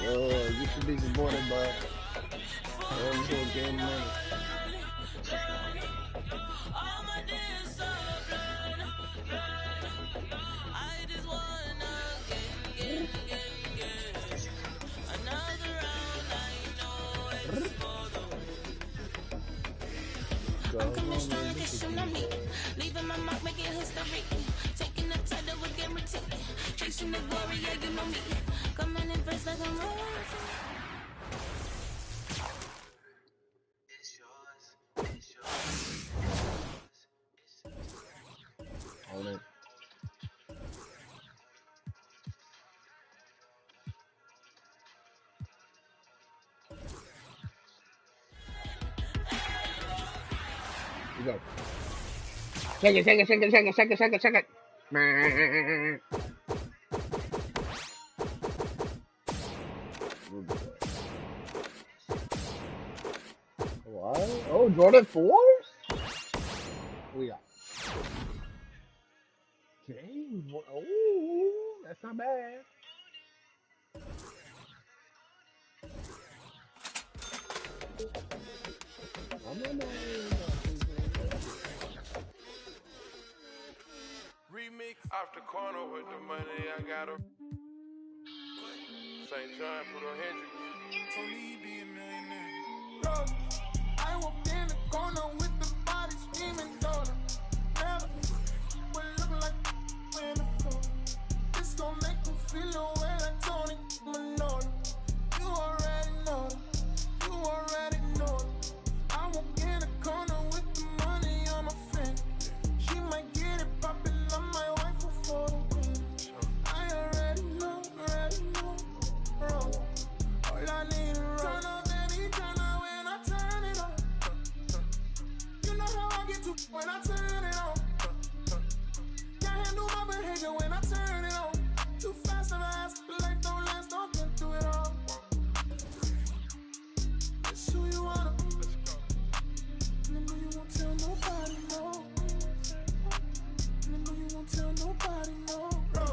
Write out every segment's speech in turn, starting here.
You should be supported by those who are getting money. I'm coming strong like a tsunami. Leaving my mark, making history. Taking the title with guarantee. Chasing the glory, yeah, you know me. Coming in first like I'm royalty. On it. You go. Shake it, shake it, shake it, shake it, shake it, shake it, shake it. What? Oh, Jordan 4s? We got. James. Oh, that's not bad. Remix off the corner with the money I got her. St. John put on Hendrix. Tony be a millionaire. Bro, I walked in the corner with the body screaming dollar. Never would look like when I fall. This gon' make them feel the way like Tony Manolo. You already know. You already know. I walk in the corner with the money on my finger. She might get it poppin', I might wife her for the win. I already know, bro. All I need is roll. Turn up, baby, turn up when I turn it on. You know how I get to when I turn it on. Can't handle my behavior when I turn it on. Too fast and fast, life don't last, don't get through it all. It's who you wanna be. And I know you won't tell nobody, no. And I know you won't tell nobody, no. Bro,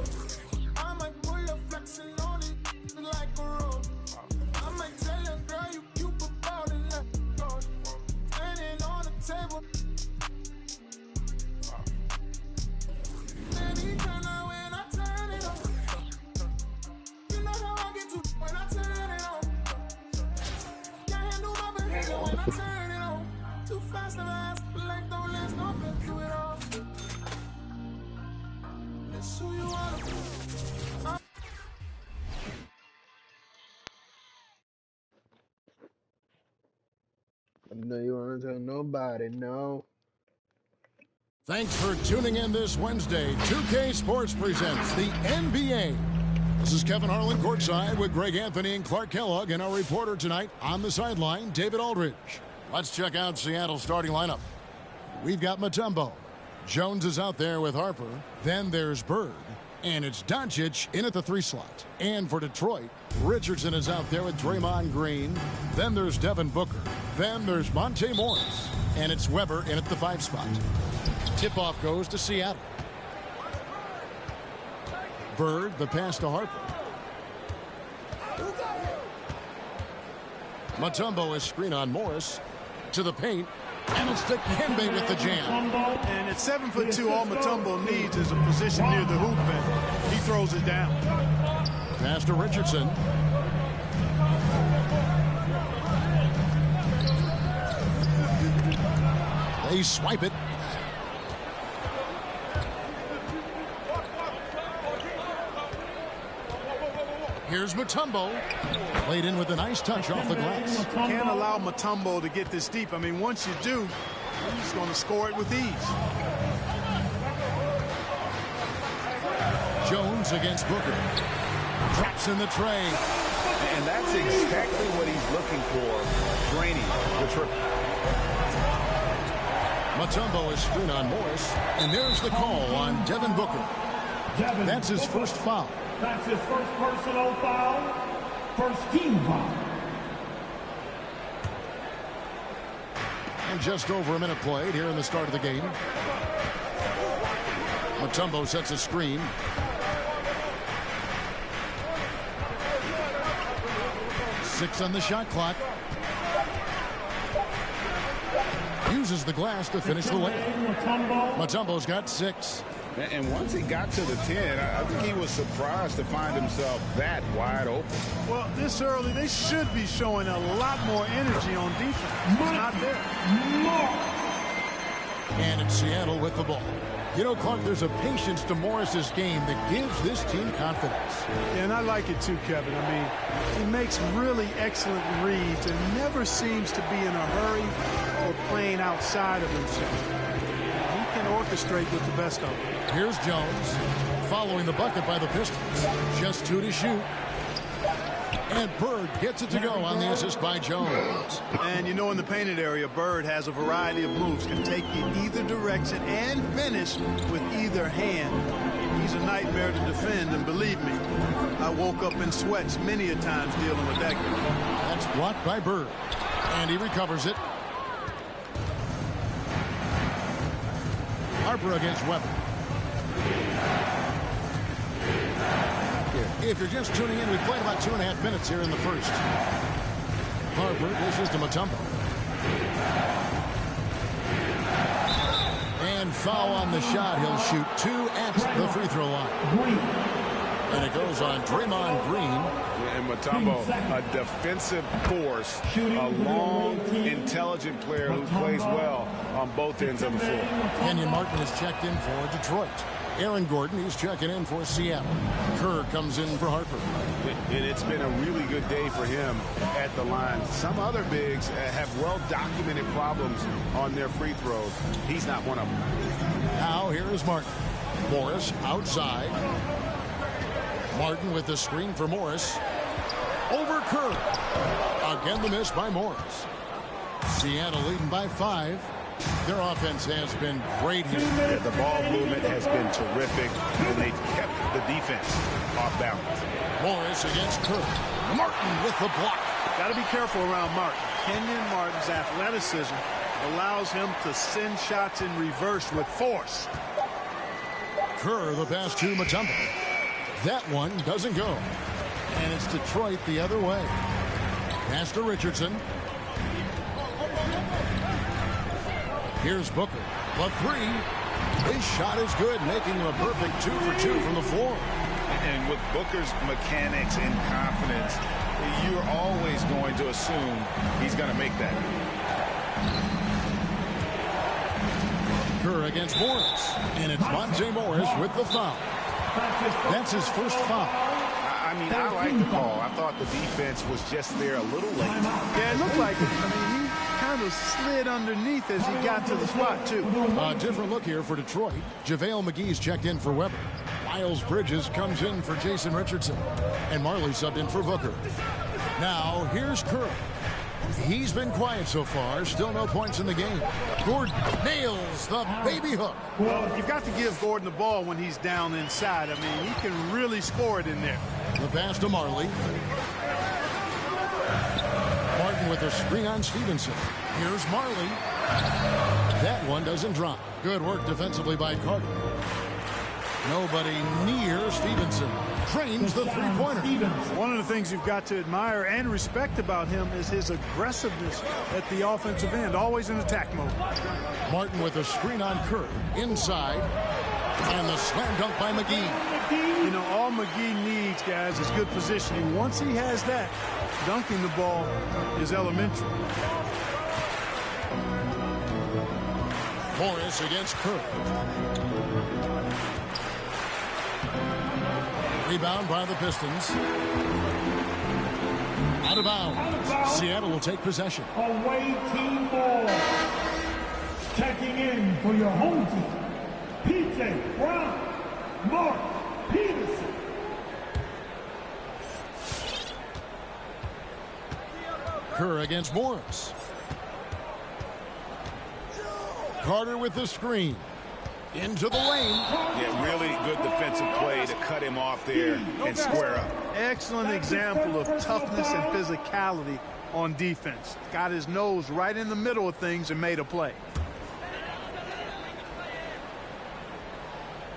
I might pull up flexing on it like a road. I might tell a girl you cute about it like God. Standing on the table. Baby, turn out when I turn it on. You know how I get to when I turn it on. Can't handle my behavior when I turn it on. Too fast and fast, life don't last, don't get through it all. That's who you wanna be. I know you want to tell nobody, no. Thanks for tuning in this Wednesday. 2K Sports presents the NBA. This is Kevin Harlan courtside with Greg Anthony and Clark Kellogg, and our reporter tonight on the sideline, David Aldridge. Let's check out Seattle's starting lineup. We've got Mutombo. Jones is out there with Harper. Then there's Bird. And it's Doncic in at the 3 slot. And for Detroit, Richardson is out there with Draymond Green. Then there's Devin Booker. Then there's Monte Morris. And it's Weber in at the 5 spot. Tip-off goes to Seattle. Bird, the pass to Harper. Mutombo is screen on Morris. To the paint. And it's Dikembe with the jam. And at 7'2", all Mutombo needs is a position near the hoop, and he throws it down. Pass to Richardson. They swipe it. Here's Mutombo. Played in with a nice touch off the glass. Can't allow Mutombo to get this deep. I mean, once you do, he's going to score it with ease. Jones against Booker. Drops in the tray. And that's exactly what he's looking for. Draining the triple. Mutombo is screen on Morris. And there's the call on Devin Booker. That's his first foul. That's his first personal foul. First team foul. And just over a minute played here in the start of the game. Mutombo sets a screen. 6 on the shot clock. Uses the glass to finish the lane. Mutombo's got 6. And once he got to the 10, I think he was surprised to find himself that wide open. Well, this early, they should be showing a lot more energy on defense. It's not there. And it's Seattle with the ball. You know, Clark, there's a patience to Morris's game that gives this team confidence. Yeah, and I like it too, Kevin. I mean, he makes really excellent reads and never seems to be in a hurry or playing outside of himself. He can orchestrate with the best of them. Here's Jones following the bucket by the Pistons. Just 2 to shoot. And Bird gets it to go on the assist by Jones. And you know, in the painted area, Bird has a variety of moves, can take you either direction and finish with either hand. He's a nightmare to defend, and believe me, I woke up in sweats many a times dealing with that guy. That's blocked by Bird. And he recovers it. Harper against Webber. If you're just tuning in, we played about 2.5 minutes here in the first. Harper dishes to Mutombo. And foul on the shot. He'll shoot 2 at the free throw line. And it goes on Draymond Green. And Mutombo, a defensive force, a long, intelligent player who plays well on both ends of the floor. Kenyon Martin is checked in for Detroit. Aaron Gordon, he's checking in for Seattle. Kerr comes in for Harper. And it's been a really good day for him at the line. Some other bigs have well-documented problems on their free throws. He's not one of them. Now here is Martin. Morris outside. Martin with the screen for Morris. Over Kerr. Again the miss by Morris. Seattle leading by 5. Their offense has been great here. Yeah, the ball movement has been terrific, and they've kept the defense off balance. Morris against Kerr. Martin with the block. Got to be careful around Martin. Kenyon Martin's athleticism allows him to send shots in reverse with force. Kerr the pass to Mutombo. That one doesn't go. And it's Detroit the other way. Pass to Richardson. Here's Booker. The 3. His shot is good, making him a perfect 2 for 2 from the floor. And with Booker's mechanics and confidence, you're always going to assume he's going to make that. Kerr against Morris. And it's Monte Morris with the foul. That's his first foul. I mean, I like the call. I thought the defense was just there a little late. Yeah, it looked like it. I mean, he kind of slid underneath as he got to the spot, too. A different look here for Detroit. JaVale McGee's checked in for Webber. Miles Bridges comes in for Jason Richardson. And Marley subbed in for Booker. Now, here's Kerr. He's been quiet so far. Still no points in the game. Gordon nails the baby hook. Well, you've got to give Gordon the ball when he's down inside. I mean, he can really score it in there. The pass to Marley. Martin with a screen on Stevenson. Here's Marley. That one doesn't drop. Good work defensively by Carter. Nobody near Stevenson. Drains the three-pointer. One of the things you've got to admire and respect about him is his aggressiveness at the offensive end. Always in attack mode. Martin with a screen on Kerr. Inside. And the slam dunk by McGee. You know, all McGee needs, guys, is good positioning. Once he has that, dunking the ball is elementary. Morris against Kerr. Rebound by the Pistons. Out of bounds. Seattle will take possession. Away team ball. Checking in for your home team. P.J. Brown. Mark Peterson. Kerr against Morris. Carter with the screen. Into the lane. Yeah, really good defensive play to cut him off there and square up. Excellent example of toughness and physicality on defense. Got his nose right in the middle of things and made a play.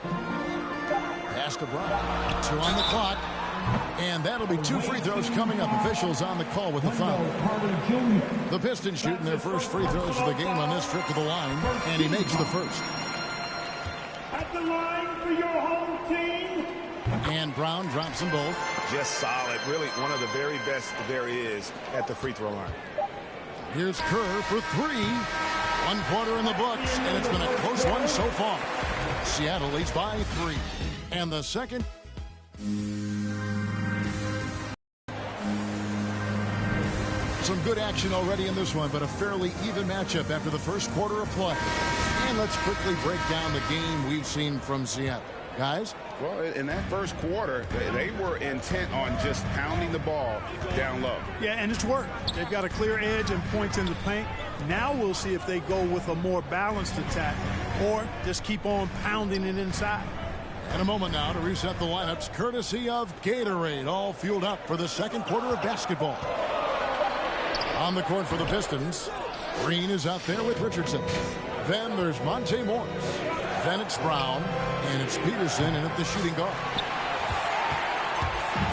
Pass to Brown. 2 on the clock. And that'll be 2 free throws coming up. Officials on the call with the foul. The Pistons shooting their first free throws of the game on this trip to the line, and he makes the first. At the line for your home team. And Brown drops them both. Just solid. Really one of the very best there is at the free throw line. Here's Kerr for 3. 1 quarter in the books, and it's been a close one so far. Seattle leads by 3. And the second. Some good action already in this one, but a fairly even matchup after the first quarter of play. And let's quickly break down the game we've seen from Seattle. Guys? Well, in that first quarter, they were intent on just pounding the ball down low. Yeah, and it's worked. They've got a clear edge and points in the paint. Now we'll see if they go with a more balanced attack or just keep on pounding it inside. In a moment now to reset the lineups, courtesy of Gatorade, all fueled up for the second quarter of basketball. On the court for the Pistons, Green is out there with Richardson. Then there's Monte Morris. Then it's Brown, and it's Peterson in at the shooting guard.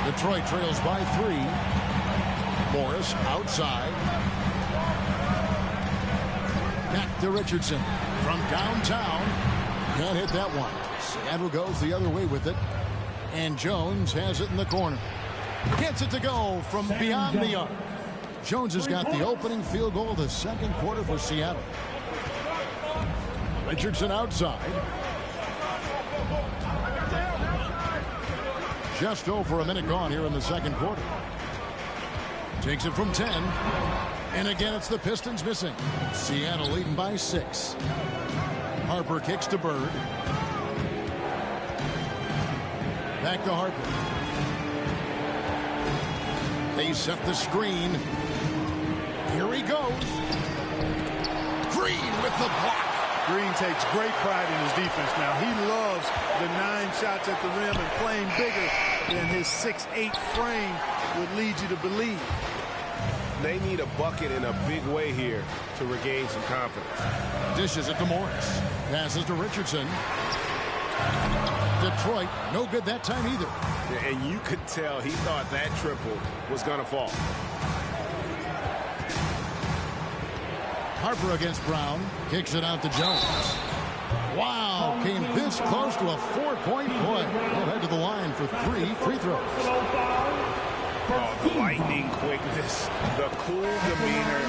Detroit trails by 3. Morris outside. Back to Richardson from downtown. Can't hit that one. Seattle goes the other way with it. And Jones has it in the corner. Gets it to go from beyond the arc. Jones has got the opening field goal of the second quarter for Seattle. Richardson outside. Just over a minute gone here in the second quarter. Takes it from 10. And again, it's the Pistons missing. Seattle leading by 6. Harper kicks to Bird. Back to Harper. They set the screen. Here he goes. Green with the block. Green takes great pride in his defense now. He loves the 9 shots at the rim and playing bigger than his 6'8" frame would lead you to believe. They need a bucket in a big way here to regain some confidence. Dishes it to Morris. Passes to Richardson. Detroit, no good that time either. And you could tell he thought that triple was going to fall. Harper against Brown. Kicks it out to Jones. Wow, came this close to a 4-point play. He'll head to the line for 3 free throws. Oh, the lightning quickness, the cool demeanor.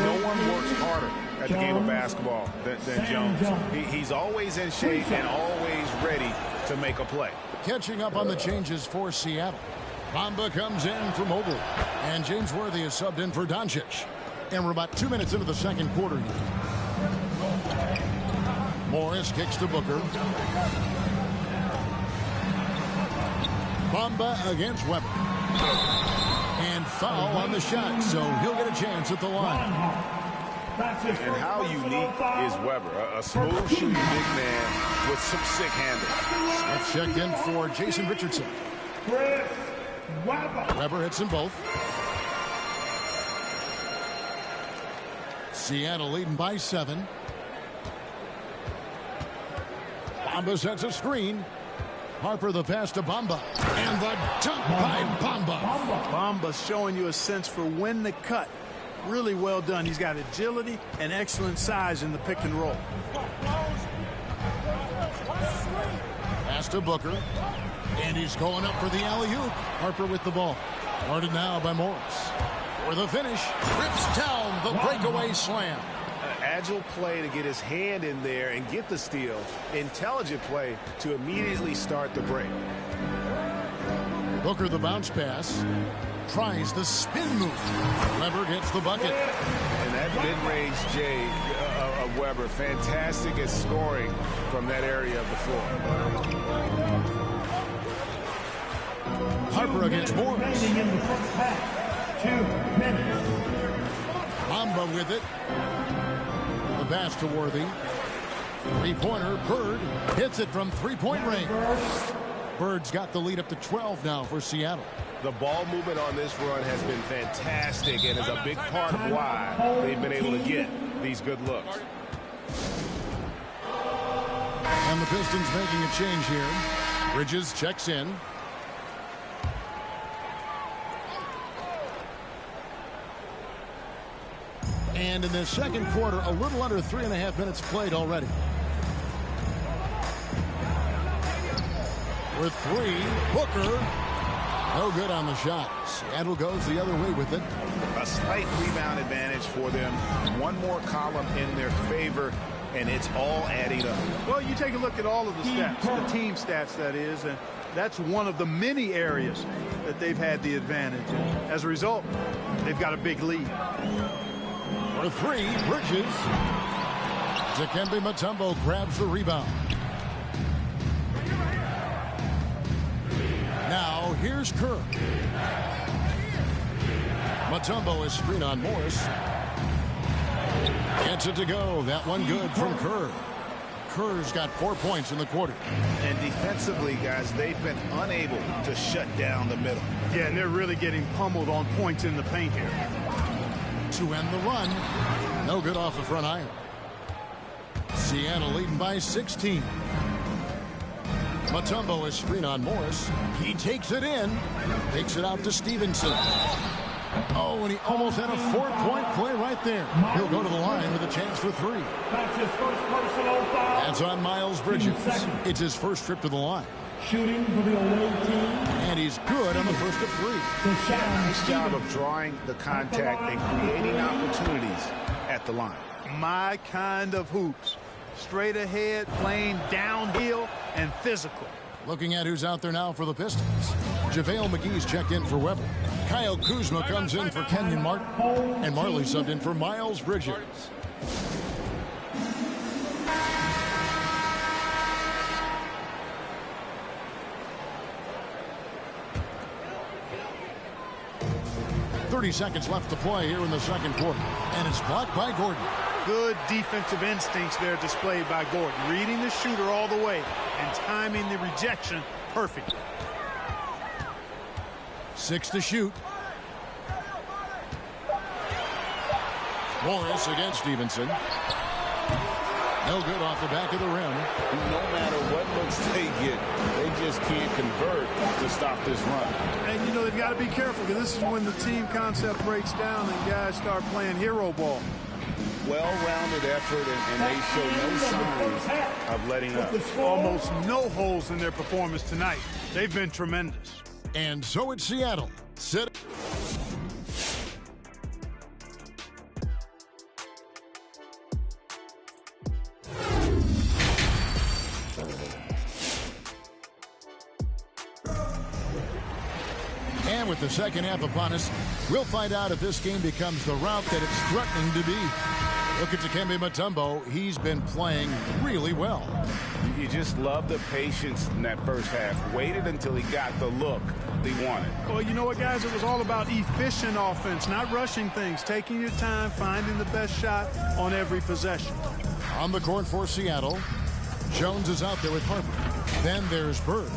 No one works harder at the game of basketball than Jones. He's always in shape and always ready to make a play. Catching up on the changes for Seattle. Bamba comes in for Mobley. And James Worthy is subbed in for Doncic. And we're about 2 minutes into the second quarter here. Morris kicks to Booker. Bamba against Weber. And foul on the shot, so he'll get a chance at the line. And how unique is Weber? A smooth shooting big man with some sick handles. Let's check in for Jason Richardson. Weber hits them both. Seattle leading by 7. Bamba sets a screen. Harper the pass to Bamba. And the dunk by Bamba. Bamba's showing you a sense for when to cut. Really well done. He's got agility and excellent size in the pick and roll. Pass to Booker. And he's going up for the alley-oop. Harper with the ball. Guarded now by Morris. For the finish. Rips down the breakaway slam. Agile play to get his hand in there and get the steal. Intelligent play to immediately start the break. Booker the bounce pass. Tries the spin move. Weber gets the bucket. And that mid-range J of Weber, fantastic at scoring from that area of the floor. Harper against Morris. In the first half, 2 minutes. Bamba with it. The pass to Worthy. Three-pointer. Bird hits it from three-point range. Bird's got the lead up to 12 now for Seattle. The ball movement on this run has been fantastic and is a big part of why they've been able to get these good looks. And the Pistons making a change here. Bridges checks in. And in the second quarter, a little under 3.5 minutes played already. With three, Booker. No good on the shot. Seattle goes the other way with it. A slight rebound advantage for them. One more column in their favor, and it's all adding up. Well, you take a look at all of the stats, the team stats, that is, and that's one of the many areas that they've had the advantage. And as a result, they've got a big lead. For three, Bridges. Dikembe Mutombo grabs the rebound. Now here's Kerr. Mutombo is screen on Morris. Gets it to go. That one good from Kerr. Kerr's got 4 points in the quarter. And defensively, guys, they've been unable to shut down the middle. Yeah, and they're really getting pummeled on points in the paint here. To end the run. No good off the front iron. Seattle leading by 16. Mutombo is screen on Morris. He takes it in. Takes it out to Stevenson. Oh, and he almost had a 4-point play right there. He'll go to the line with a chance for three. That's his first personal foul. That's on Miles Bridges. It's his first trip to the line. Shooting for the away team. And he's good on the first of three. Nice job of drawing the contact and creating opportunities at the line. My kind of hoops. Straight ahead, playing downhill, and physical. Looking at who's out there now for the Pistons. JaVale McGee's checked in for Weber. Kyle Kuzma comes in for Kenyon Martin. And Marley subbed in for Miles Bridges. .30 left to play here in the second quarter. And it's blocked by Gordon. Good defensive instincts there displayed by Gordon. Reading the shooter all the way and timing the rejection perfectly. 6 to shoot. Morris against Stevenson. No good off the back of the rim. No matter what looks they get, they just can't convert to stop this run. And, you know, they've got to be careful because this is when the team concept breaks down and guys start playing hero ball. Well-rounded effort, and they show no signs of letting up. Almost no holes in their performance tonight. They've been tremendous. And so it's Seattle. Set. And with the second half upon us, we'll find out if this game becomes the route that it's threatening to be. Look at Dikembe Mutombo. He's been playing really well. You just love the patience in that first half. Waited until he got the look he wanted. Well, you know what, guys? It was all about efficient offense, not rushing things, taking your time, finding the best shot on every possession. On the court for Seattle, Jones is out there with Harper. Then there's Bird.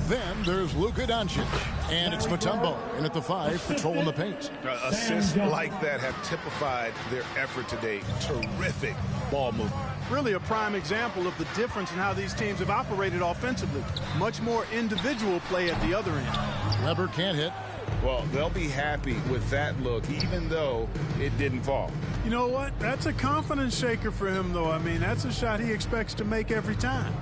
Then there's Luka Doncic. And it's Mutombo in at the 5, patrolling the paint. Assists like that have typified their effort today. Terrific ball movement. Really a prime example of the difference in how these teams have operated offensively. Much more individual play at the other end. Weber can't hit. Well, they'll be happy with that look, even though it didn't fall. You know what? That's a confidence shaker for him, though. I mean, that's a shot he expects to make every time.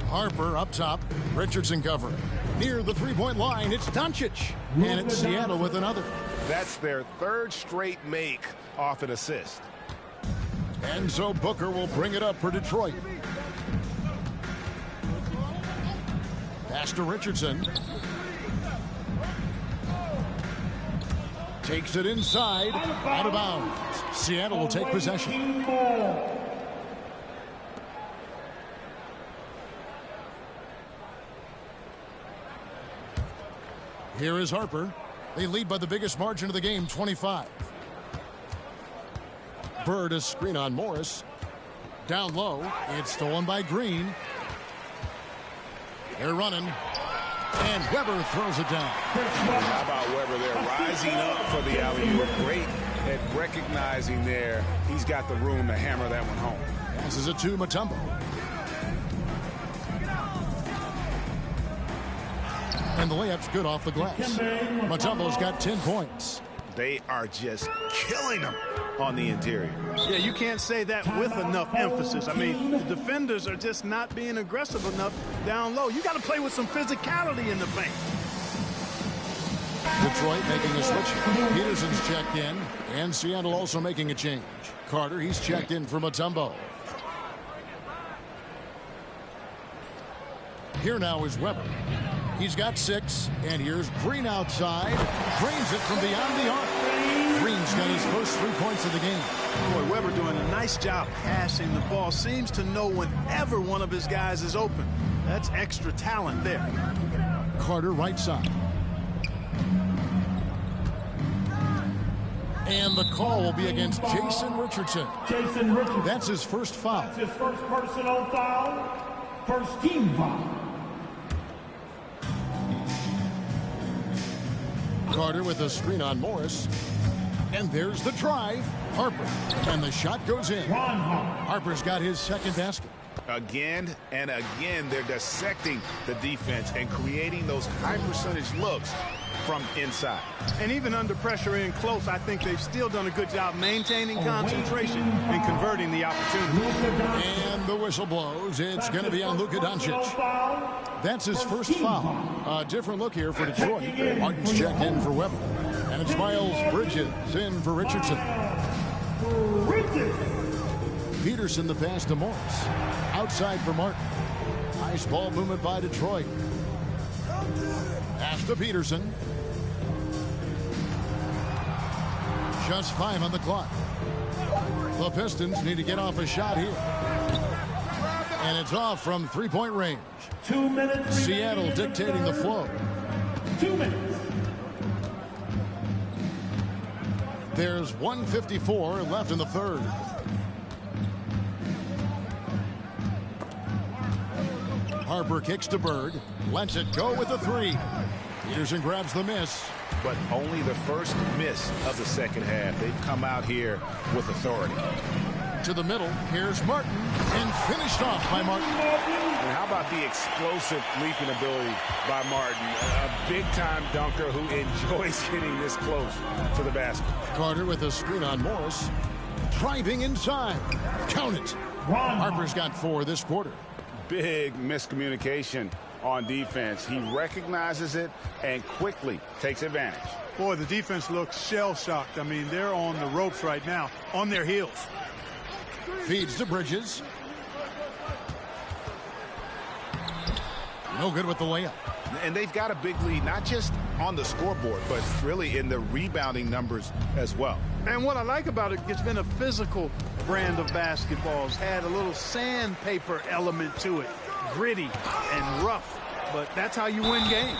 Harper up top. Richardson covering. Near the three-point line, it's Doncic. And it's Seattle with another. That's their third straight make off an assist. And so Booker will bring it up for Detroit. Pass to Richardson. Takes it inside. Out of bounds. Seattle will take possession. Here is Harper. They lead by the biggest margin of the game, 25. Bird is screen on Morris. Down low. It's stolen by Green. They're running. And Weber throws it down. How about Weber there rising up for the alley-oop? Great at recognizing there. He's got the room to hammer that one home. Passes it to Mutombo. And the layup's good off the glass. Mutombo's got 10 points. They are just killing them on the interior. Yeah, you can't say that with enough emphasis. I mean, the defenders are just not being aggressive enough down low. You got to play with some physicality in the paint. Detroit making a switch. Peterson's checked in, and Seattle also making a change. Carter, he's checked in for Mutombo. Here now is Weber. He's got 6, and here's Green outside. Drains it from beyond the arc. Green's got his first 3 points of the game. Boy, Weber doing a nice job passing the ball. Seems to know whenever one of his guys is open. That's extra talent there. Carter right side. And the call will be against Jason Richardson. Jason Richardson. That's his first foul. That's his first personal foul. First team foul. Carter with a screen on Morris. And there's the drive. Harper. And the shot goes in. Harper's got his second basket. Again and again, they're dissecting the defense and creating those high percentage looks from inside. And even under pressure in close, I think they've still done a good job maintaining concentration and converting the opportunity. And the whistle blows. It's going to be on Luka Doncic. That's his first foul. A different look here for Detroit. Martin's checked in for Weber. And it's Miles Bridges in for Richardson. Peterson the pass to Morris. Outside for Martin. Nice ball movement by Detroit. Pass to Peterson. Just 5 on the clock. The Pistons need to get off a shot here. And it's off from 3-point range. 2 minutes. Seattle dictating the flow. 2 minutes. There's 1:54 left in the third. Harper kicks to Bird. Lets it go with the 3. Peterson grabs the miss. But only the first miss of the second half. They've come out here with authority. To the middle. Here's Martin. And finished off by Martin. And how about the explosive leaping ability by Martin? A big-time dunker who enjoys getting this close to the basket. Carter with a screen on Morris. Driving inside. Count it. Harper's got 4 this quarter. Big miscommunication on defense. He recognizes it and quickly takes advantage. Boy, the defense looks shell-shocked. I mean, they're on the ropes right now, on their heels. Feeds to Bridges. No good with the layup. And they've got a big lead, not just on the scoreboard, but really in the rebounding numbers as well. And what I like about it, it's been a physical brand of basketball. It's had a little sandpaper element to it. Gritty and rough, but that's how you win games.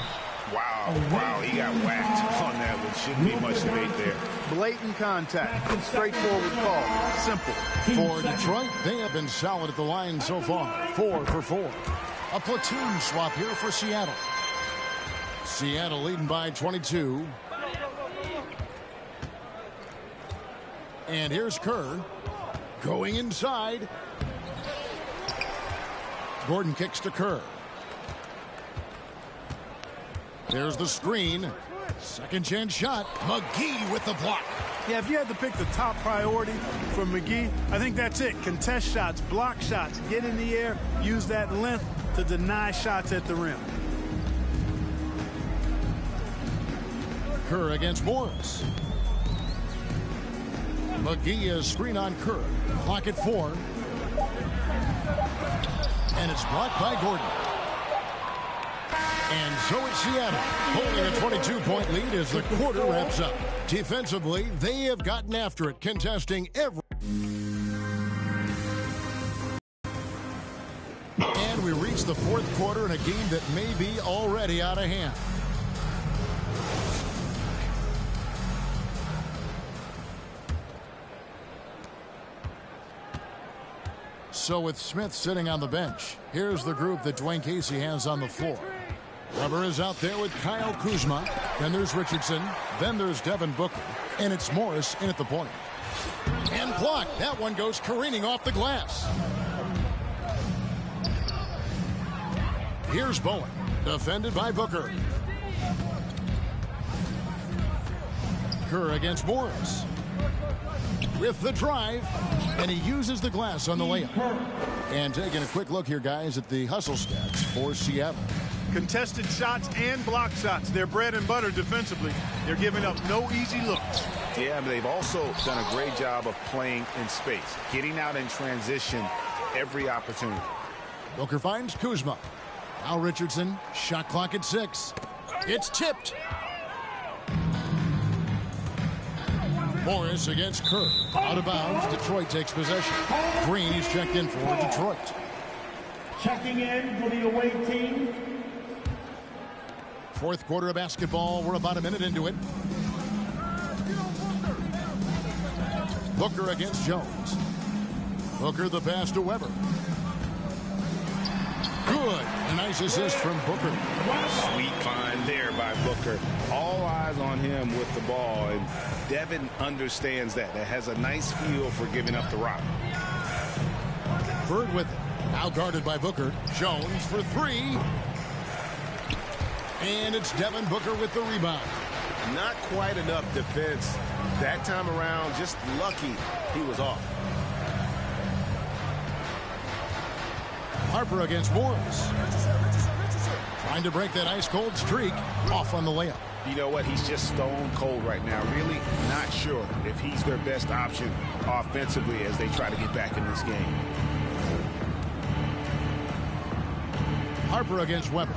Wow, he got whacked on that one. Shouldn't be much debate there. Blatant contact, straightforward call, simple. For Detroit, they have been solid at the line so far. 4 for 4. A platoon swap here for Seattle. Seattle leading by 22. And here's Kerr going inside. Gordon kicks to Kerr. There's the screen. Second chance shot. McGee with the block. Yeah, if you had to pick the top priority for McGee, I think that's it. Contest shots, block shots, get in the air, use that length to deny shots at the rim. Kerr against Morris. McGee is screen on Kerr. Clock at 4. And it's blocked by Gordon. And so it's Seattle holding a 22-point lead as the quarter wraps up. Defensively, they have gotten after it, contesting every. And we reach the fourth quarter in a game that may be already out of hand. So with Smith sitting on the bench, here's the group that Dwayne Casey has on the floor. Weber is out there with Kyle Kuzma. Then there's Richardson. Then there's Devin Booker. And it's Morris in at the point. And blocked. That one goes careening off the glass. Here's Bowen. Defended by Booker. Booker against Morris. With the drive, and he uses the glass on the layup. And taking a quick look here, guys, at the hustle stats for Seattle. Contested shots and block shots. They're bread and butter defensively. They're giving up no easy looks. Yeah, but they've also done a great job of playing in space, getting out in transition every opportunity. Booker finds Kuzma. Now Richardson, shot clock at 6. It's tipped. Morris against Kerr. Out of bounds. Detroit takes possession. Green is checked in for Detroit. Checking in for the away team. Fourth quarter of basketball. We're about a minute into it. Booker against Jones. Booker the pass to Weber. Good. A nice assist from Booker. Sweet find there by Booker. All eyes on him with the ball, and Devin understands that. That has a nice feel for giving up the rock. Bird with it. Now guarded by Booker. Jones for 3. And it's Devin Booker with the rebound. Not quite enough defense that time around. Just lucky he was off. Harper against Morris. Trying to break that ice-cold streak. Off on the layup. You know what? He's just stone cold right now. Really not sure if he's their best option offensively as they try to get back in this game. Harper against Weber.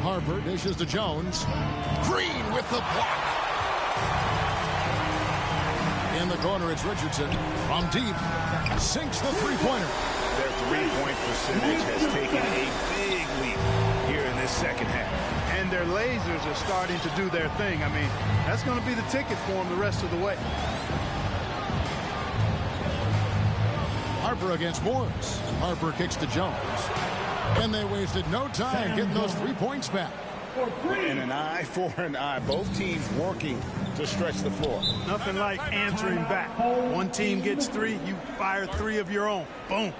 Harper dishes to Jones. Green with the block. In the corner, it's Richardson. From deep, sinks the three-pointer. Their three-point percentage has taken a big leap here in this second half. And their lasers are starting to do their thing. I mean, that's going to be the ticket for them the rest of the way. Harper against Morris. Harper kicks to Jones. And they wasted no time getting those 3 points back. And an eye for an eye. Both teams working to stretch the floor. Nothing like answering back. One team gets 3, you fire 3 of your own. Boom.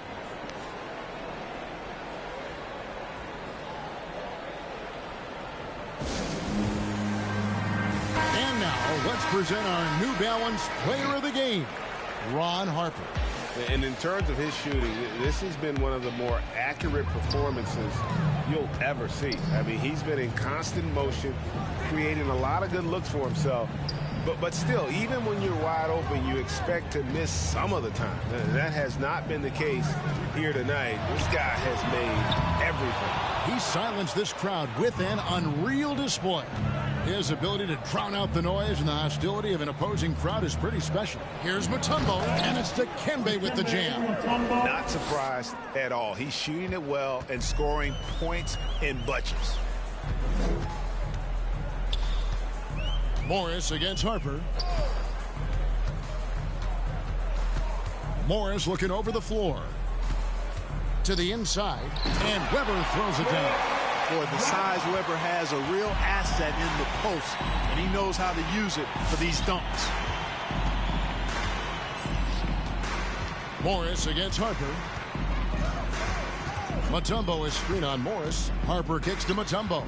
And now, let's present our New Balance Player of the Game, Ron Harper. And in terms of his shooting, this has been one of the more accurate performances you'll ever see. I mean, he's been in constant motion, creating a lot of good looks for himself. But still, even when you're wide open, you expect to miss some of the time. That has not been the case here tonight. This guy has made everything. He silenced this crowd with an unreal display. His ability to drown out the noise and the hostility of an opposing crowd is pretty special. Here's Mutombo, and it's Dikembe with the jam. Not surprised at all. He's shooting it well and scoring points in bunches. Morris against Harper. Morris looking over the floor. To the inside, and Weber throws it down. Boy, the size Weber has, a real asset in the post, and he knows how to use it for these dunks. Morris against Harper. Mutombo is screen on Morris. Harper kicks to Mutombo.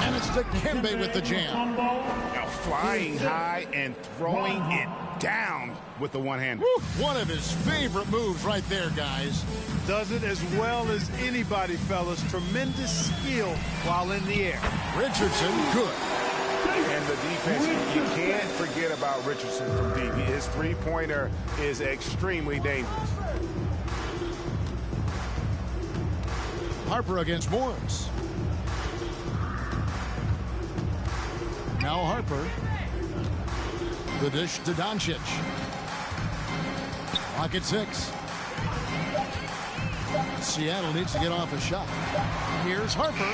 And it's Dikembe with the jam. Now flying high and throwing it down with the one-hander. One of his favorite moves right there, guys. Does it as well as anybody, fellas. Tremendous skill while in the air. Richardson, good. And the defense, you can't forget about Richardson from deep. His three-pointer is extremely dangerous. Harper against Morris. Now Harper. The dish to Doncic. Clock at 6. Seattle needs to get off a shot. Here's Harper.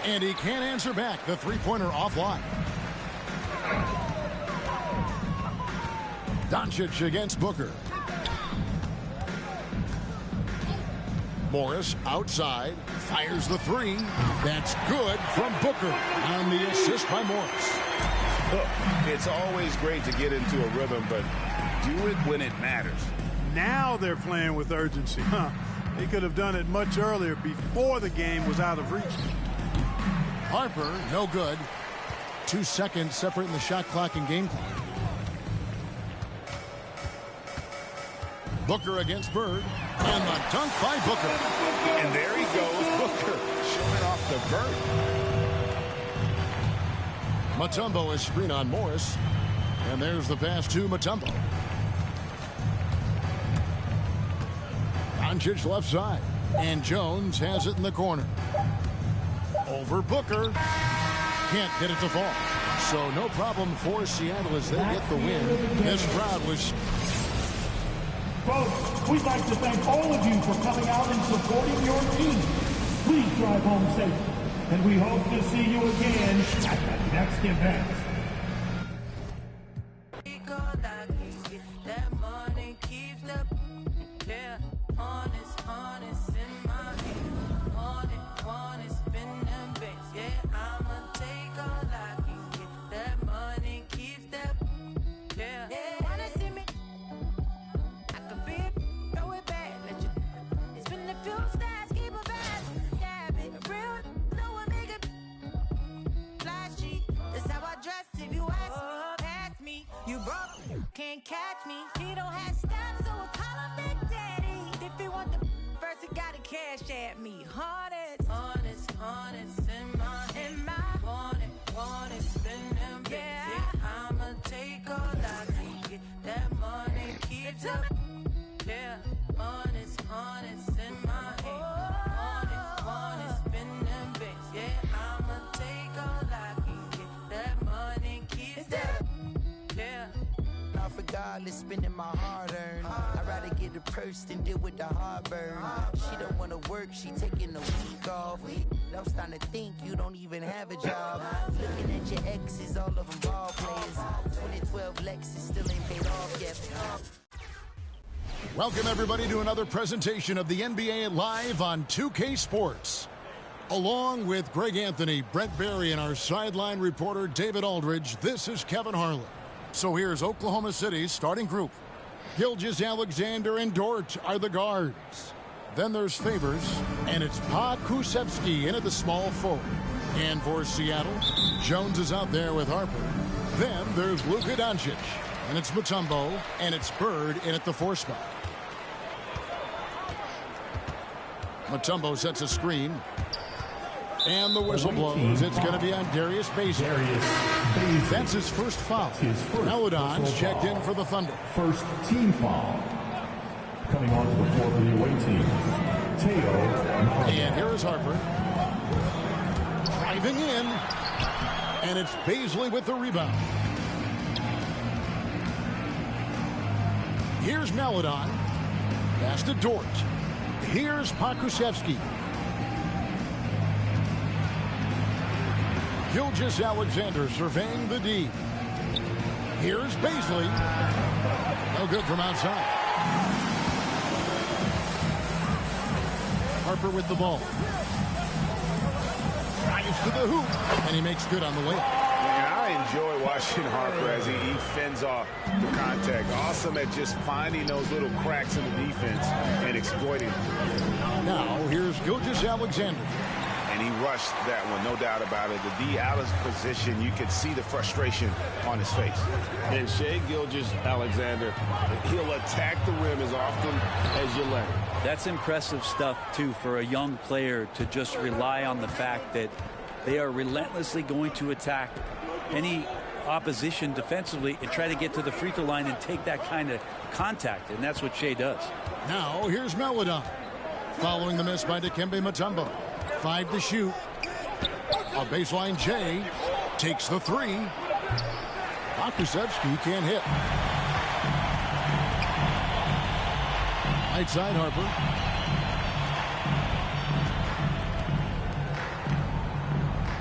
And he can't answer back. The three-pointer offline. Doncic against Booker. Morris outside. Fires the 3. That's good from Booker on the assist by Morris. Look, it's always great to get into a rhythm, but do it when it matters. Now they're playing with urgency. They could have done it much earlier before the game was out of reach. Harper, no good. 2 seconds separating the shot clock and game clock. Booker against Bird. And the dunk by Booker. And there he goes, Booker, showing off the vert. Mutombo is screen on Morris. And there's the pass to Mutombo. Doncic left side. And Jones has it in the corner. Over Booker. Can't get it to fall. So no problem for Seattle as they get the win. This crowd was... Folks, we'd like to thank all of you for coming out and supporting your team. Please drive home safely, and we hope to see you again at the next event. Can't catch me. He don't have stats, so I call him Big Daddy. If he want the first, he gotta cash at me. Honest, in my want it, spend them, yeah. I'ma take all I can get. That money keeps up. Yeah, honest, in my head. Want it, spend them, bitch. Yeah, I'ma take all I can get. That money keeps up. Yeah. Regardless, spending my hard-earned. I'd rather get a purse than deal with the heartburn. She don't want to work, she taking a week off. I'm starting to think you don't even have a job. Looking at your exes, all of them ball players. 2012 Lexus still ain't paid off yet. Welcome, everybody, to another presentation of the NBA Live on 2K Sports. Along with Greg Anthony, Brent Barry, and our sideline reporter, David Aldridge, this is Kevin Harlan. So here's Oklahoma City's starting group. Gilgeous-Alexander and Dort are the guards. Then there's Favors, and it's Pokusevski in at the small forward. And for Seattle, Jones is out there with Harper. Then there's Luka Doncic, and it's Mutombo, and it's Bird in at the 4 spot. Mutombo sets a screen. And the whistle blows. It's going to be on Darius Bazley. That's his first foul. Melodon's checked in for the Thunder. First team foul. Coming onto the floor for the away team, Teo. And here is Harper. Driving in. And it's Bazley with the rebound. Here's Melodon. Pass to Dort. Here's Pokusevski. Gilgeous-Alexander surveying the D. Here's Bazley. No good from outside. Harper with the ball. Drives to the hoop. And he makes good on the layup. And I enjoy watching Harper as he fends off the contact. Awesome at just finding those little cracks in the defense and exploiting them. Now, here's Gilgeous-Alexander. And he rushed that one, no doubt about it. The D out of position, you could see the frustration on his face. And Shai Gilgeous-Alexander, he'll attack the rim as often as you let him. That's impressive stuff, too, for a young player to just rely on the fact that they are relentlessly going to attack any opposition defensively and try to get to the free throw line and take that kind of contact, and that's what Shai does. Now, here's Melodon. Following the miss by Dikembe Mutombo. 5 to shoot. A baseline J takes the 3. Pokusevski can't hit. Right side Harper.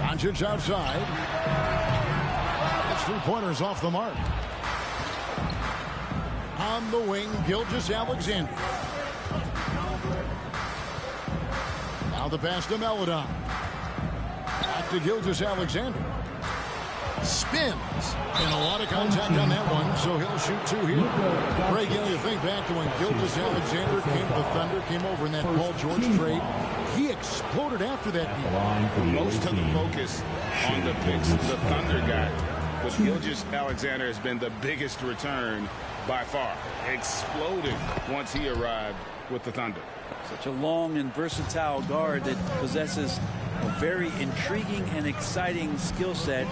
Doncic outside. It's 3-pointers off the mark. On the wing, Gilgeous-Alexander. Now the pass to Melodon. Back to Gilgeous-Alexander. spins. And a lot of contact on that one, so he'll shoot 2 here. Greg, you think back to when Gilgeous-Alexander came to the Thunder, came over in that Paul George trade. He exploded after that deal. Most of the focus on the picks the Thunder got. But Gilgeous-Alexander has been the biggest return by far. Exploded once he arrived with the Thunder. Such a long and versatile guard that possesses a very intriguing and exciting skill set.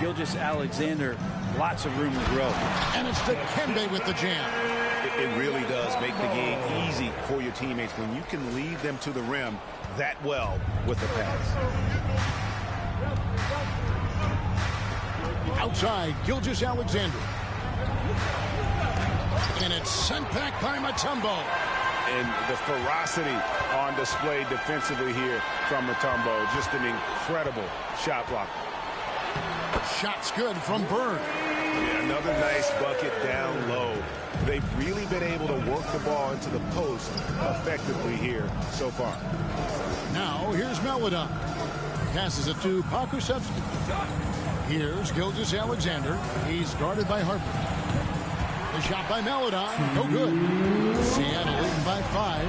Gilgeous-Alexander, lots of room to grow. And it's Dikembe with the jam. It really does make the game easy for your teammates when you can lead them to the rim that well with the pass. Outside, Gilgeous-Alexander. And it's sent back by Mutombo. And the ferocity on display defensively here from Mutombo. Just an incredible shot block. Shot's good from Bird. Yeah, another nice bucket down low. They've really been able to work the ball into the post effectively here so far. Now, here's Melodon. Passes it to Pokusevski. Here's Gilgeous-Alexander. He's guarded by Harper. The shot by Melodon. No good. Seattle leading by 5.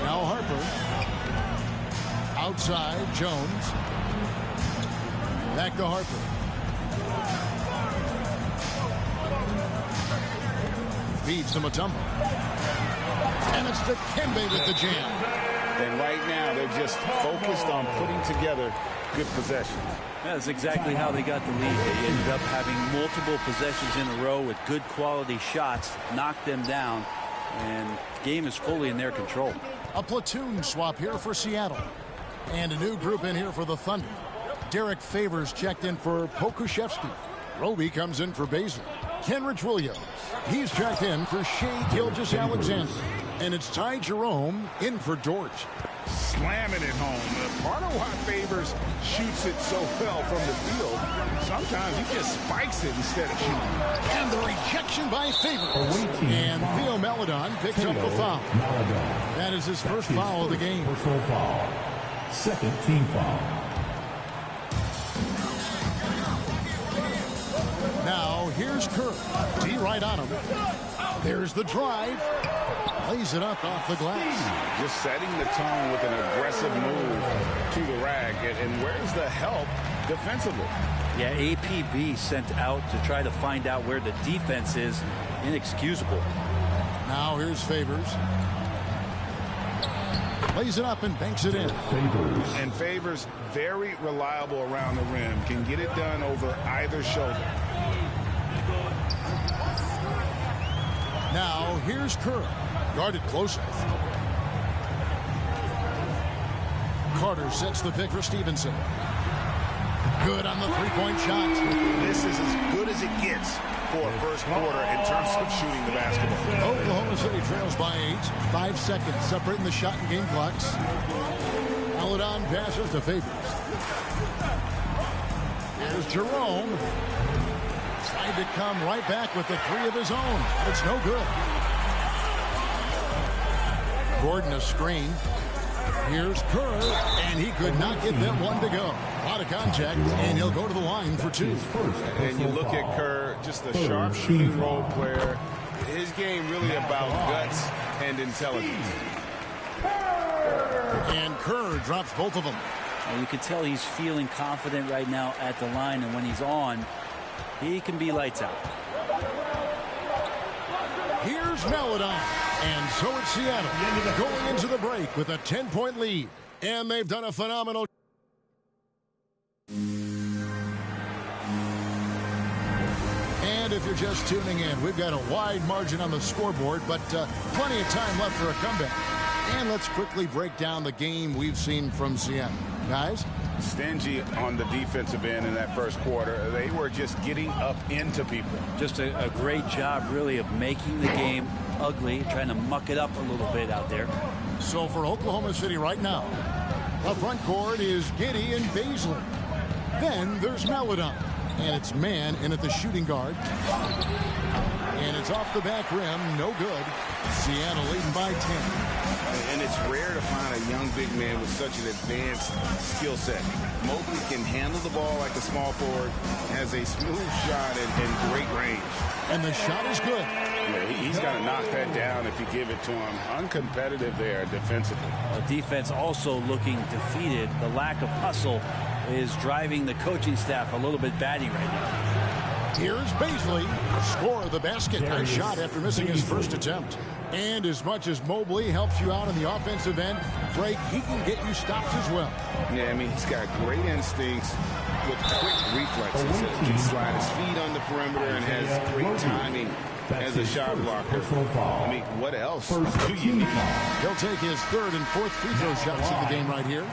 Now Harper. Outside, Jones. Back to Harper. Feeds to Mutombo. And it's Dikembe with the jam. And right now, they're just focused on putting together good possessions. That's exactly how they got the lead. They ended up having multiple possessions in a row with good quality shots, knocked them down, and the game is fully in their control. A platoon swap here for Seattle. And a new group in here for the Thunder. Derek Favors checked in for Pokusevski. Roby comes in for Baszler. Kenrich Williams. He's checked in for Shai Gilgeous-Alexander. And it's Ty Jerome in for Dort. Slamming it home. Part of why Favors shoots it so well from the field, sometimes he just spikes it instead of shooting. And the rejection by Favors. And Theo Melodon picks up the foul. That is his first foul of the game. Personal foul. Second team foul. Now here's Kerr. D right on him. There's the drive. Plays it up off the glass. Just setting the tone with an aggressive move to the rack. And where's the help defensively? Yeah, APB sent out to try to find out where the defense is. Inexcusable. Now here's Favors. Plays it up and banks it in. And Favors, very reliable around the rim. Can get it done over either shoulder. Now here's Kerr. Guarded closely. Carter sets the pick for Stevenson. Good on the three-point shot. This is as good as it gets for a first quarter in terms of shooting the basketball. Oklahoma City trails by 8. 5 seconds separating the shot and game clocks. Melodon passes to Favors. Here's Jerome. Tried to come right back with the 3 of his own. It's no good. Gordon a screen. Here's Kerr, and he could not get that one to go. A lot of contact, and he'll go to the line for 2. And you look at Kerr, just a sharp shooting role player. His game really about guts and intelligence. And Kerr drops both of them. And you can tell he's feeling confident right now at the line, and when he's on, he can be lights out. Here's Melodon. And so it's Seattle going into the break with a 10-point lead. And they've done a phenomenal. And if you're just tuning in, we've got a wide margin on the scoreboard, but plenty of time left for a comeback. And let's quickly break down the game we've seen from Seattle. Guys? Stingy on the defensive end in that first quarter. They were just getting up into people. Just a great job, really, of making the game ugly, trying to muck it up a little bit out there. So for Oklahoma City right now, the front court is Giddey and Baszler. Then there's Melodon. And it's man in at the shooting guard. And it's off the back rim. No good. Seattle leading by 10. And it's rare to find a young big man with such an advanced skill set. Mobley can handle the ball like a small forward, has a smooth shot and great range. And the shot is good. Yeah, he's got to knock that down if you give it to him. Uncompetitive there defensively. The defense also looking defeated. The lack of hustle is driving the coaching staff a little bit batty right now. Here's Bazley. Score the basket. Nice shot after missing his first attempt. And as much as Mobley helps you out on the offensive end, Drake, he can get you stops as well. Yeah, I mean, he's got great instincts with quick reflexes. He can slide his feet on the perimeter and has great timing as a shot blocker. I mean, what else do you need? He'll take his third and fourth free throw shots of the game right here.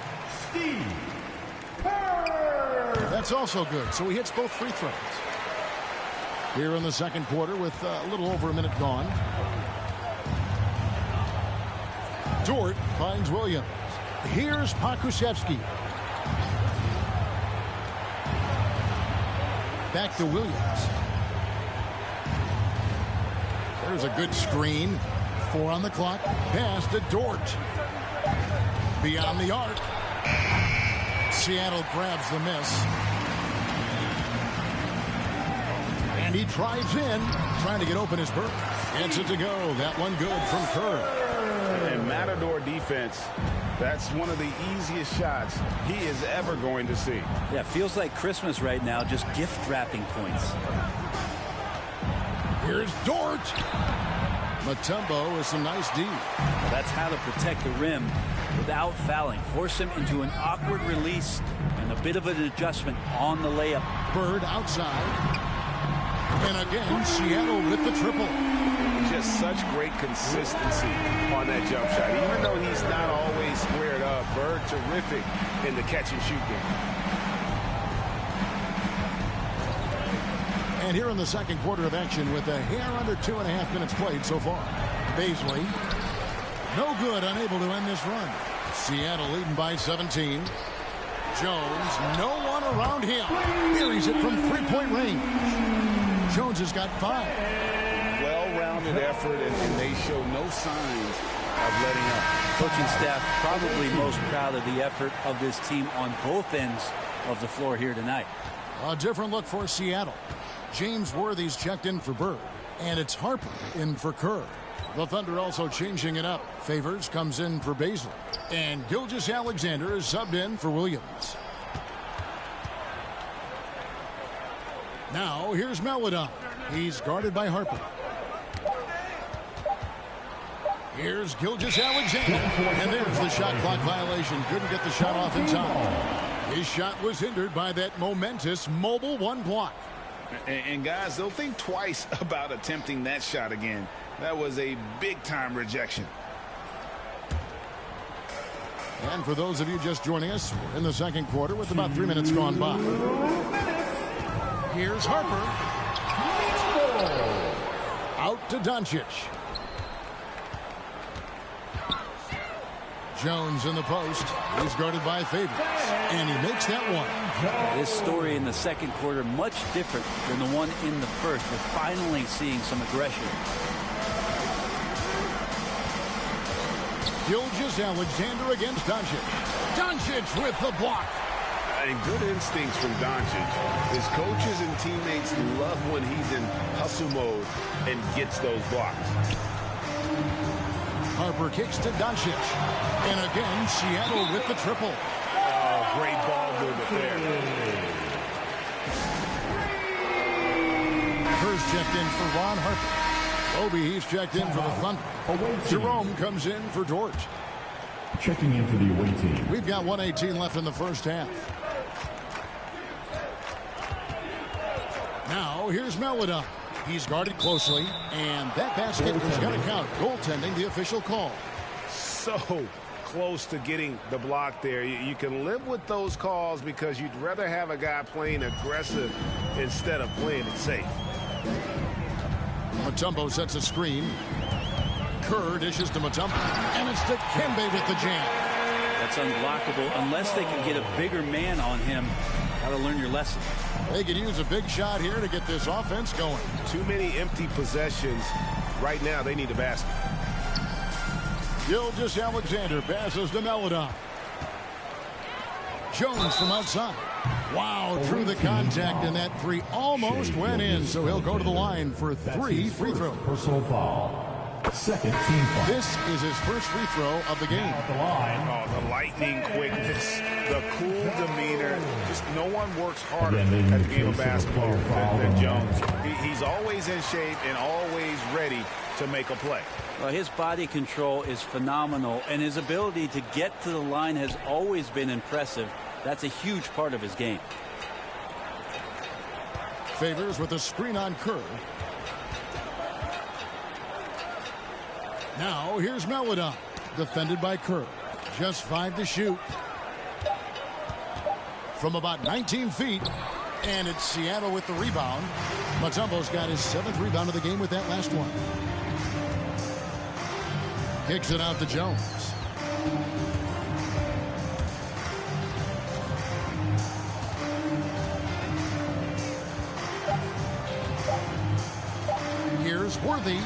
That's also good, so he hits both free throws. Here in the second quarter with a little over a minute gone. Dort finds Williams. Here's Pokusevski. Back to Williams. There's a good screen. 4 on the clock. Pass to Dort. Beyond the arc. Seattle grabs the miss. And he drives in, trying to get open as Burke. Gets it to go. That one good from Kerr. And Matador defense, that's one of the easiest shots he is ever going to see. Yeah, feels like Christmas right now, just gift wrapping points. Here's Dort. Mutombo with some nice D. Well, that's how to protect the rim without fouling. Force him into an awkward release and a bit of an adjustment on the layup. Bird outside. And again, Seattle with the triple. Just such great consistency on that jump shot. Even though he's not always squared up, Bird terrific in the catch and shoot game. And here in the second quarter of action with a hair under 2.5 minutes played so far. Bazley, no good, unable to end this run. Seattle leading by 17. Jones, no one around him. Buries it from three-point range. Jones has got 5. Well-rounded effort, and they show no signs of letting up. Coaching staff probably most proud of the effort of this team on both ends of the floor here tonight. A different look for Seattle. James Worthy's checked in for Bird, and it's Harper in for Kerr. The Thunder also changing it up. Favors comes in for Bazley, and Gilgeous-Alexander is subbed in for Williams. Now here's Maledon. He's guarded by Harper. Here's Gilgeous-Alexander, and there's the shot clock violation. Couldn't get the shot off in time. His shot was hindered by that momentous mobile 1 block. And guys, they'll think twice about attempting that shot again. That was a big-time rejection. And for those of you just joining us, we're in the second quarter with about 3 minutes gone by. Here's Harper. Out to Doncic. Jones in the post. He's guarded by Favors. And he makes that one. This story in the second quarter much different than the one in the first. We're finally seeing some aggression. Gilgeous-Alexander against Doncic. Doncic with the block. And good instincts from Doncic. His coaches and teammates love when he's in hustle mode and gets those blocks. Harper kicks to Doncic. And again, Seattle with the triple. Oh, great ball movement there. First checked in for Ron Harper. Obi, he's checked in for the Thunder. Jerome comes in for Dort. Checking in for the away team. We've got 1:18 left in the first half. Now, here's Maledon. He's guarded closely, and that basket is going to count. Goaltending, the official call. So close to getting the block there. You can live with those calls because you'd rather have a guy playing aggressive instead of playing it safe. Mutombo sets a screen. Kerr dishes to Mutombo, and it's Dikembe with the jam. That's unblockable unless they can get a bigger man on him Got to learn your lesson. They could use a big shot here to get this offense going. Too many empty possessions. Right now, they need a basket. Gilgeous-Alexander passes to Melodon. Jones from outside. Wow, through the contact, and that three almost went in, so he'll go to the line for 3 free throws. Personal foul. Second team foul. This is his first free throw of the game. At the line. Oh, the lightning quickness, the cool demeanor. Just no one works harder at the game of basketball than Jones. He's always in shape and always ready to make a play. Well, his body control is phenomenal, and his ability to get to the line has always been impressive. That's a huge part of his game. Favors with a screen on Kerr. Now here's Melodon, defended by Kerr. Just 5 to shoot. From about 19 feet. And it's Seattle with the rebound. Mutombo's got his 7th rebound of the game with that last one. Kicks it out to Jones. Here's Worthy.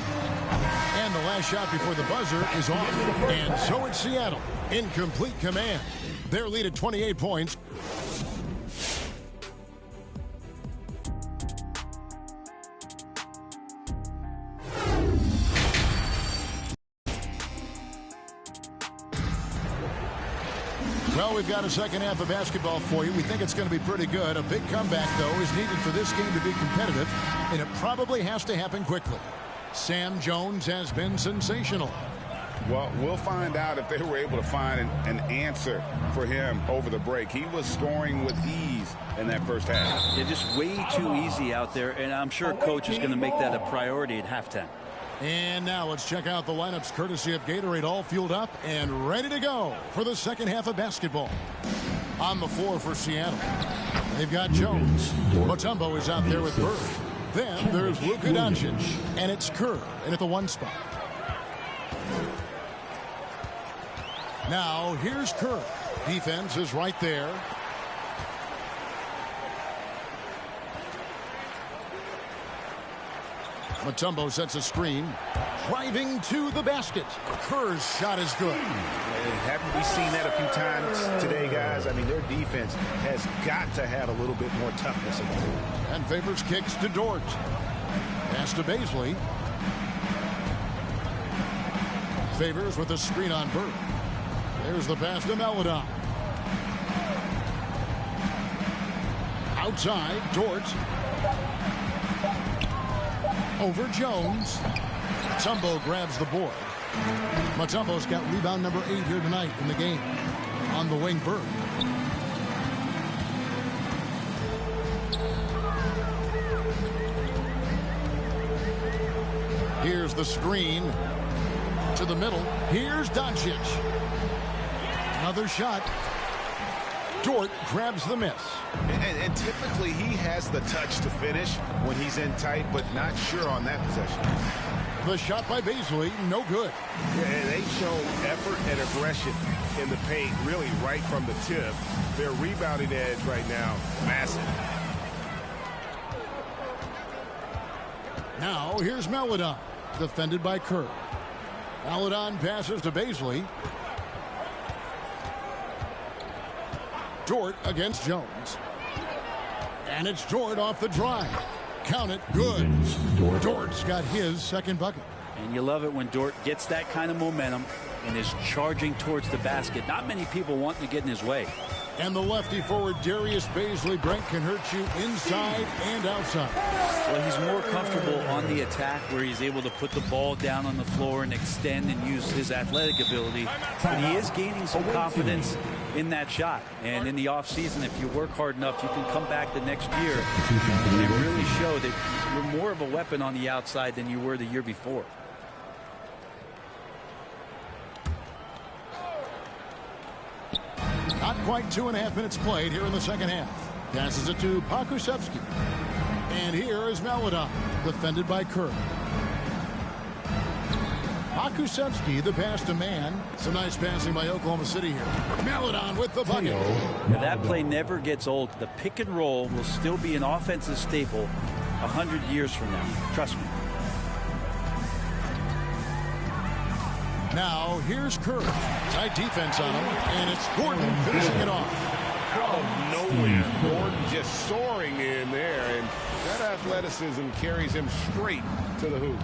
And the last shot before the buzzer is off. And so it's Seattle in complete command. Their lead at 28 points. Well, we've got a second half of basketball for you. We think it's going to be pretty good. A big comeback, though, is needed for this game to be competitive, and it probably has to happen quickly. Sam Jones has been sensational. Well, we'll find out if they were able to find an answer for him over the break. He was scoring with ease in that first half. They're just way too easy out there, and I'm sure coach is going to make that a priority at halftime. And now let's check out the lineups courtesy of Gatorade, all fueled up and ready to go for the second half of basketball. On the floor for Seattle, they've got Jones. Mutombo is out there with Bird. Then there's Luka Doncic, and it's Kerr in at the 1 spot. Now here's Kerr. Defense is right there. Mutombo sets a screen. Driving to the basket. Kerr's shot is good. Haven't we seen that a few times today, guys? I mean, their defense has got to have a little bit more toughness about it. And Favors kicks to Dort. Pass to Bazley. Favors with a screen on Bird. There's the pass to Melodon. Outside, Dort. Over Jones. Mutombo grabs the board. Mutombo's got rebound number 8 here tonight in the game. On the wing, Bird. Here's the screen to the middle. Here's Doncic. Another shot. Dort grabs the miss. And typically he has the touch to finish when he's in tight, but not sure on that possession. The shot by Bazley, no good. Yeah, they show effort and aggression in the paint, really right from the tip. Their rebounding edge right now, massive. Now here's Melodon, defended by Kerr. Melodon passes to Bazley. Dort against Jones. And it's Dort off the drive. Count it, good. Dort's got his second bucket. And you love it when Dort gets that kind of momentum and is charging towards the basket. Not many people want to get in his way. And the lefty forward, Darius Bazley, Brent, can hurt you inside and outside. Well, he's more comfortable on the attack where he's able to put the ball down on the floor and extend and use his athletic ability. But he is gaining some confidence in that shot. And in the offseason, if you work hard enough, you can come back the next year and really show that you're more of a weapon on the outside than you were the year before. Not quite 2.5 minutes played here in the second half. Passes it to Pokusevski. And here is Melodon, defended by Kerr. Pokusevski, the pass to man. Some nice passing by Oklahoma City here. Maledon with the bucket. That play never gets old. The pick and roll will still be an offensive staple 100 years from now. Trust me. Now, here's Kerr. Tight defense on him, and it's Gordon finishing it off. Out of nowhere, Gordon just soaring in there, and that athleticism carries him straight to the hoop.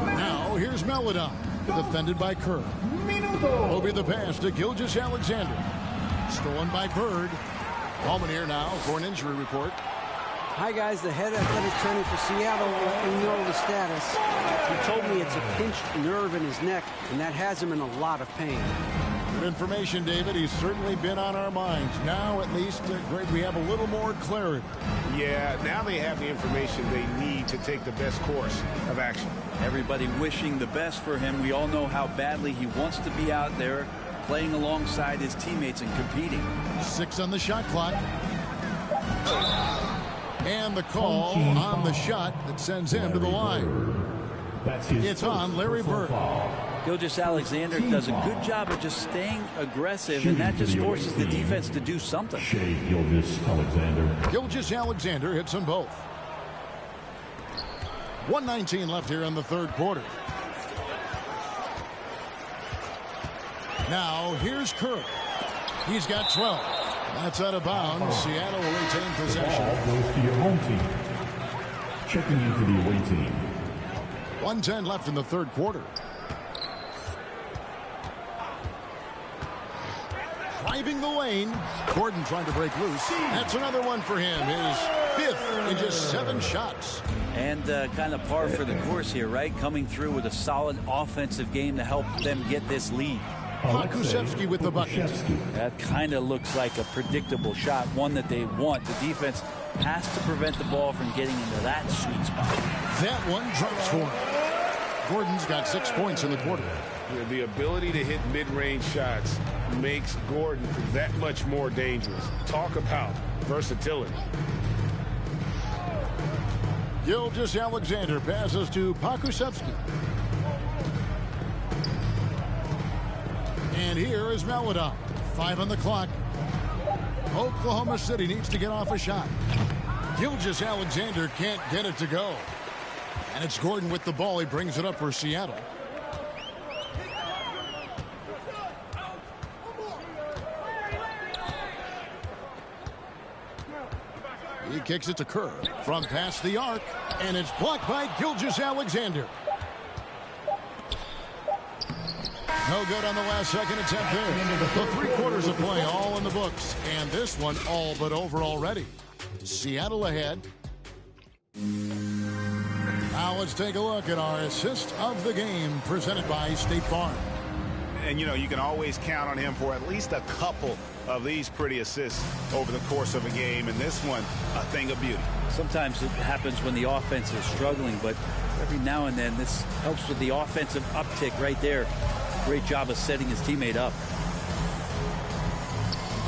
Now, here's Maledon, defended by Kerr. Will be the pass to Gilgeous-Alexander. Stolen by Bird. Ballman here now for an injury report. Hi, guys. The head athletic trainer for Seattle let me know the status. He told me it's a pinched nerve in his neck, and that has him in a lot of pain. Good information, David. He's certainly been on our minds. Now, at least, Greg, we have a little more clarity. Yeah, now they have the information they need to take the best course of action. Everybody wishing the best for him. We all know how badly he wants to be out there playing alongside his teammates and competing. 6 on the shot clock. And the call on the shot that sends him to the line. It's on Larry Bird. Gilgeous-Alexander does a good job of just staying aggressive, and that just forces the defense to do something. Gilgeous-Alexander hits them both. 1:19 left here in the third quarter. Now, here's Kerr. He's got 12. That's out of bounds. Seattle will retain possession. Ball goes to your home team. Checking in for the away team. 1:10 left in the third quarter. Driving the lane. Gordon trying to break loose. That's another one for him. His 5th in just 7 shots. And kind of par for the course here, right? Coming through with a solid offensive game to help them get this lead. Pokusevski with the bucket. That kind of looks like a predictable shot, one that they want. The defense has to prevent the ball from getting into that sweet spot. That one drops for him. Gordon's got 6 points in the quarter. The ability to hit mid-range shots makes Gordon that much more dangerous. Talk about versatility. Gilgeous-Alexander passes to Pokusevski. And here is Maledon. 5 on the clock. Oklahoma City needs to get off a shot. Gilgeous-Alexander can't get it to go. And it's Gordon with the ball. He brings it up for Seattle. He kicks it to Kerr from past the arc, and it's blocked by Gilgeous-Alexander. No good on the last second attempt there. The 3 quarters of play all in the books, and this one all but over already. Seattle ahead. Now let's take a look at our assist of the game presented by State Farm. And, you know, you can always count on him for at least a couple of these pretty assists over the course of a game. And this one, a thing of beauty. Sometimes it happens when the offense is struggling, but every now and then this helps with the offensive uptick right there. Great job of setting his teammate up.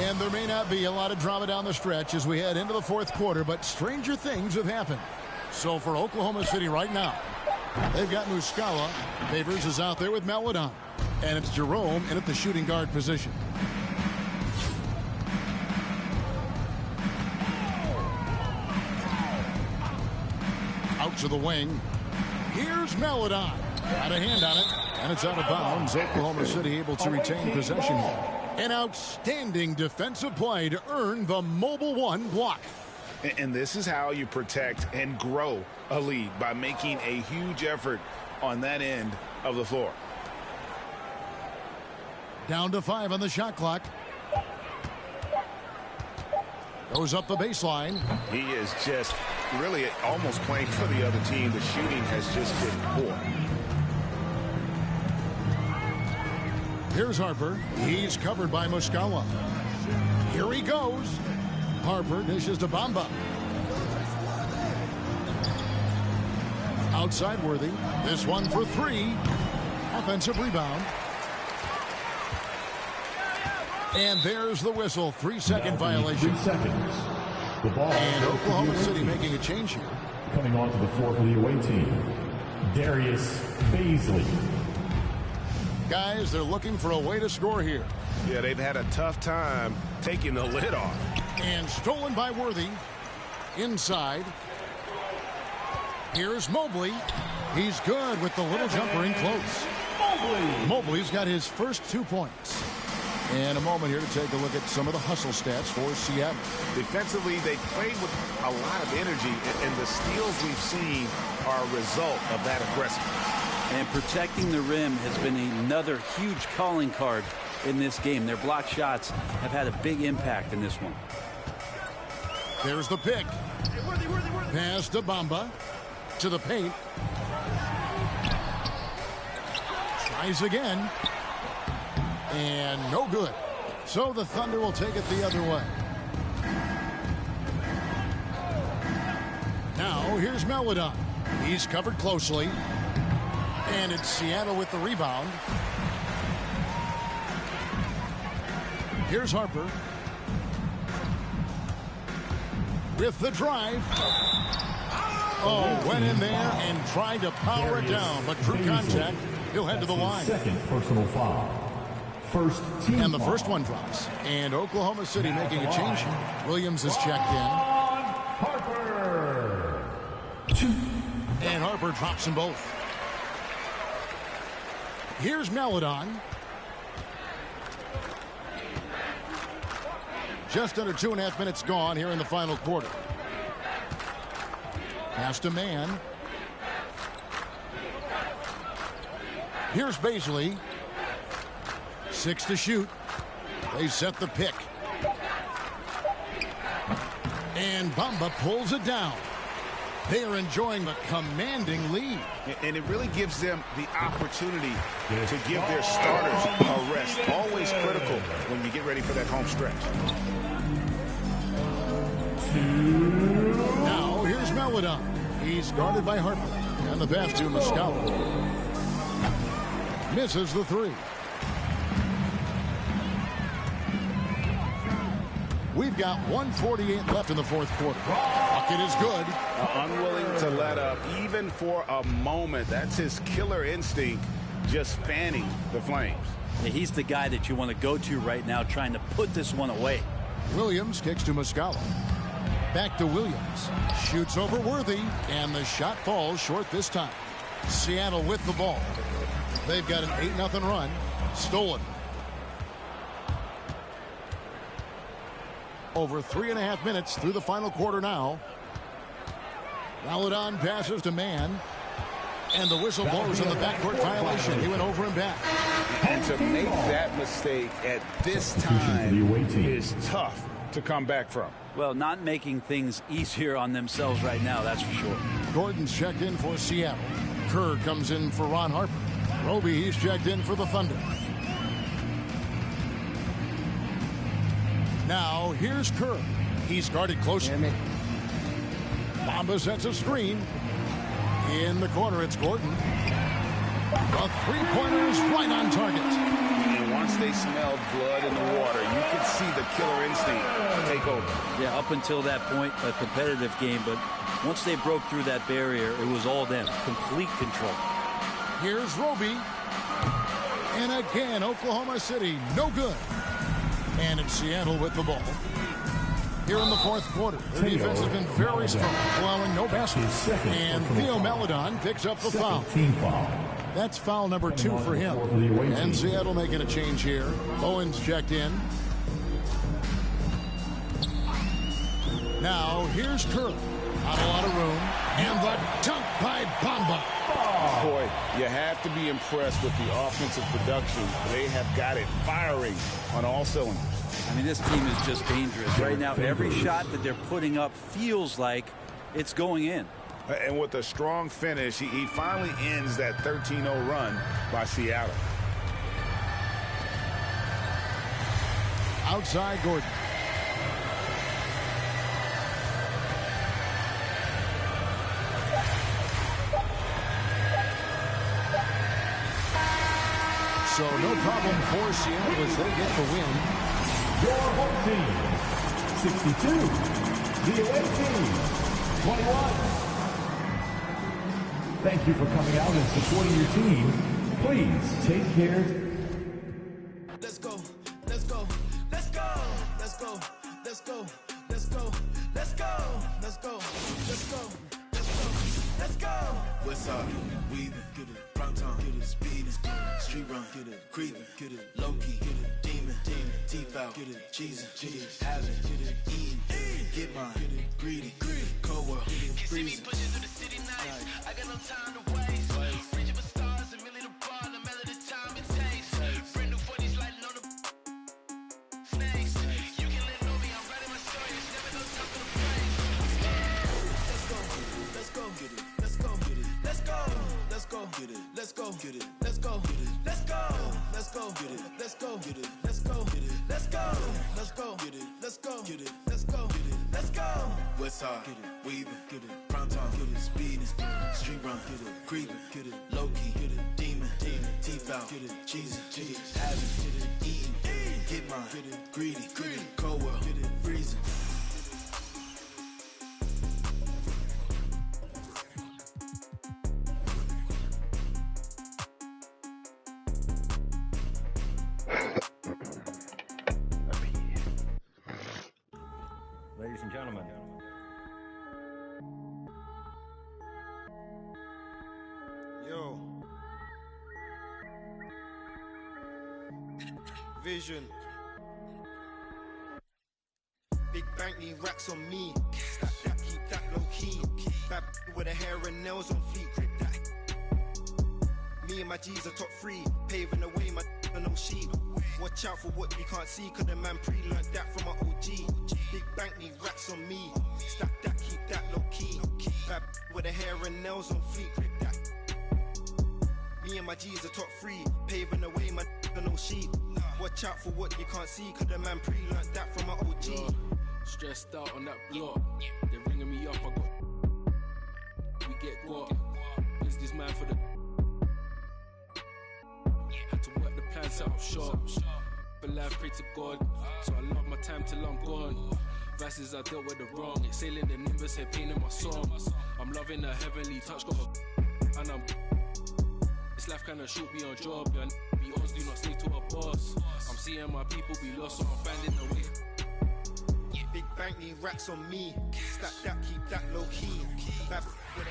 And there may not be a lot of drama down the stretch as we head into the fourth quarter, but stranger things have happened. So for Oklahoma City right now, they've got Muscala. Favors is out there with Maledon. And it's Jerome in at the shooting guard position. Out to the wing. Here's Maledon. Got a hand on it. And it's out of bounds. Oklahoma City able to retain possession. An outstanding defensive play to earn the Mobile One block. And this is how you protect and grow a lead, by making a huge effort on that end of the floor. Down to 5 on the shot clock. Goes up the baseline. He is just really almost playing for the other team. The shooting has just been poor. Here's Harper. He's covered by Muscala. Here he goes. Harper dishes to Bamba. Outside Worthy. This one for 3. Offensive rebound. And there's the whistle. 3-second violation. 3 seconds. The ball. And Oklahoma City making a change here. Coming onto the floor for the away team, Darius Baisley. Guys, they're looking for a way to score here. Yeah, they've had a tough time taking the lid off. And stolen by Worthy. Inside. Here's Mobley. He's good with the little jumper in close. Mobley's got his first 2 points. And a moment here to take a look at some of the hustle stats for Seattle. Defensively, they played with a lot of energy, and the steals we've seen are a result of that aggressiveness. And protecting the rim has been another huge calling card in this game. Their block shots have had a big impact in this one. There's the pick. Pass to Bamba. To the paint. Tries again. And no good. So the Thunder will take it the other way. Now here's Meledon. He's covered closely. And it's Seattle with the rebound. Here's Harper. With the drive. Oh, went in there and tried to power it down, but drew contact. He'll head to the line. Second personal foul. First team and the first one drops. And Oklahoma City making a change here. Williams is checked in. Harper. And Harper drops them both. Here's Meledon. Just under 2.5 minutes gone here in the final quarter. Pass to Man. Here's Baisley. 6 to shoot. They set the pick. And Bamba pulls it down. They are enjoying the commanding lead. And it really gives them the opportunity to give their starters a rest. Always critical when you get ready for that home stretch. Now here's Meledon. He's guarded by Harper. And the pass to Muscala. Misses the three. We've got 1:48 left in the fourth quarter. Bucket is good. Unwilling to let up even for a moment. That's his killer instinct, just fanning the flames. Yeah, he's the guy that you want to go to right now, trying to put this one away. Williams kicks to Muscala. Back to Williams. Shoots over Worthy, and the shot falls short this time. Seattle with the ball. They've got an 8-0 run. Stolen. Over 3.5 minutes through the final quarter now. Meledon passes to Man. And the whistle blows in the backcourt violation. He went over and back. And to make that mistake at this time is tough to come back from. Well, not making things easier on themselves right now, that's for sure. Gordon's checked in for Seattle. Kerr comes in for Ron Harper. Roby, he's checked in for the Thunder. Now, here's Kerr. He's guarded closely. Bamba sets a screen. In the corner, it's Gordon. The three-pointer's right on target. And once they smelled blood in the water, you could see the killer instinct take over. Yeah, up until that point, a competitive game, but once they broke through that barrier, it was all them. Complete control. Here's Roby. And again, Oklahoma City, no good. And it's Seattle with the ball. Here in the fourth quarter, their defense has been very strong, allowing no baskets. And Theo Meledon picks up the foul. Team foul. That's foul number 2 for him. And Seattle making a change here. Owens checked in. Now, here's Kerr. Not a lot of room. And the dunk by Bamba. Boy, you have to be impressed with the offensive production. They have got it firing on all cylinders. I mean, this team is just dangerous. Right now, every shot that they're putting up feels like it's going in. And with a strong finish, he finally ends that 13-0 run by Seattle. Outside Gordon. So no problem for Seattle as they get the win. Your home team, 62. the away team, 21. Thank you for coming out and supporting your team. Please take care. Let's go, let's go, let's go, let's go, let's go, let's go, let's go, let's go, let's go, let's go, let's go. What's up? Weaving, get it, prime time, get it, speed, street run, get it, creeping, get it, low key, get it, demon, teeth out, get it, cheesing, having, get it, eating, get mine, get it, greedy, cold world, freezing. I got no time to waste. Reaching for stars, a million apart, no matter the time it takes. Brand new 40s lighting on the snakes. You can let know me, I'm writing my story. It's never no time for the praise. Let's go, let's go, get it, let's go, get it, let's go, let's go, get it, let's go, get it, let's go, get it, let's go, let's go, get it, let's go, get it, let's go, get it, let's go, let's go, get it, let's go, get it, let's go, get it, let's go. What's up? Get it, weaving, get it, prime time, get it, speed, street run, get it, creeping, get it, low key, get it, demon, teeth out, get it, cheesing, having, get it, eating, get mine, get it, greedy, cold world, get it, freezing. Ladies and gentlemen. Yo. Vision. Big bank need racks on me. Stack that, keep that low key. Bad with the hair and nails on fleek. Grip that. Me and my G's are top 3. Paving the way, my no sheep. Watch out for what you can't see, cause the man pre-learned that from my OG. Big bank need racks on me. Stack that, keep that low key. Bad with the hair and nails on fleek. Grip that. Me and my G's are top 3. Paving the way, my no sheep. Watch out for what you can't see, cause the man pre-learned that from my OG. Stressed out on that block. They're ringing me up, we get got. Is this man for the had to work the plan, set up shop. But life, pray to God. So I love my time till I'm gone. Verses I dealt with the wrong. Exhaling the nimbus, head pain in my songs. I'm loving the heavenly touch, got a and I'm this life kinda short be on job. Yeah, be honest, do not stay to a boss. I'm seeing my people be lost, so I'm finding a way. Big bank need racks on me. Stack that, keep that low key. Bad with the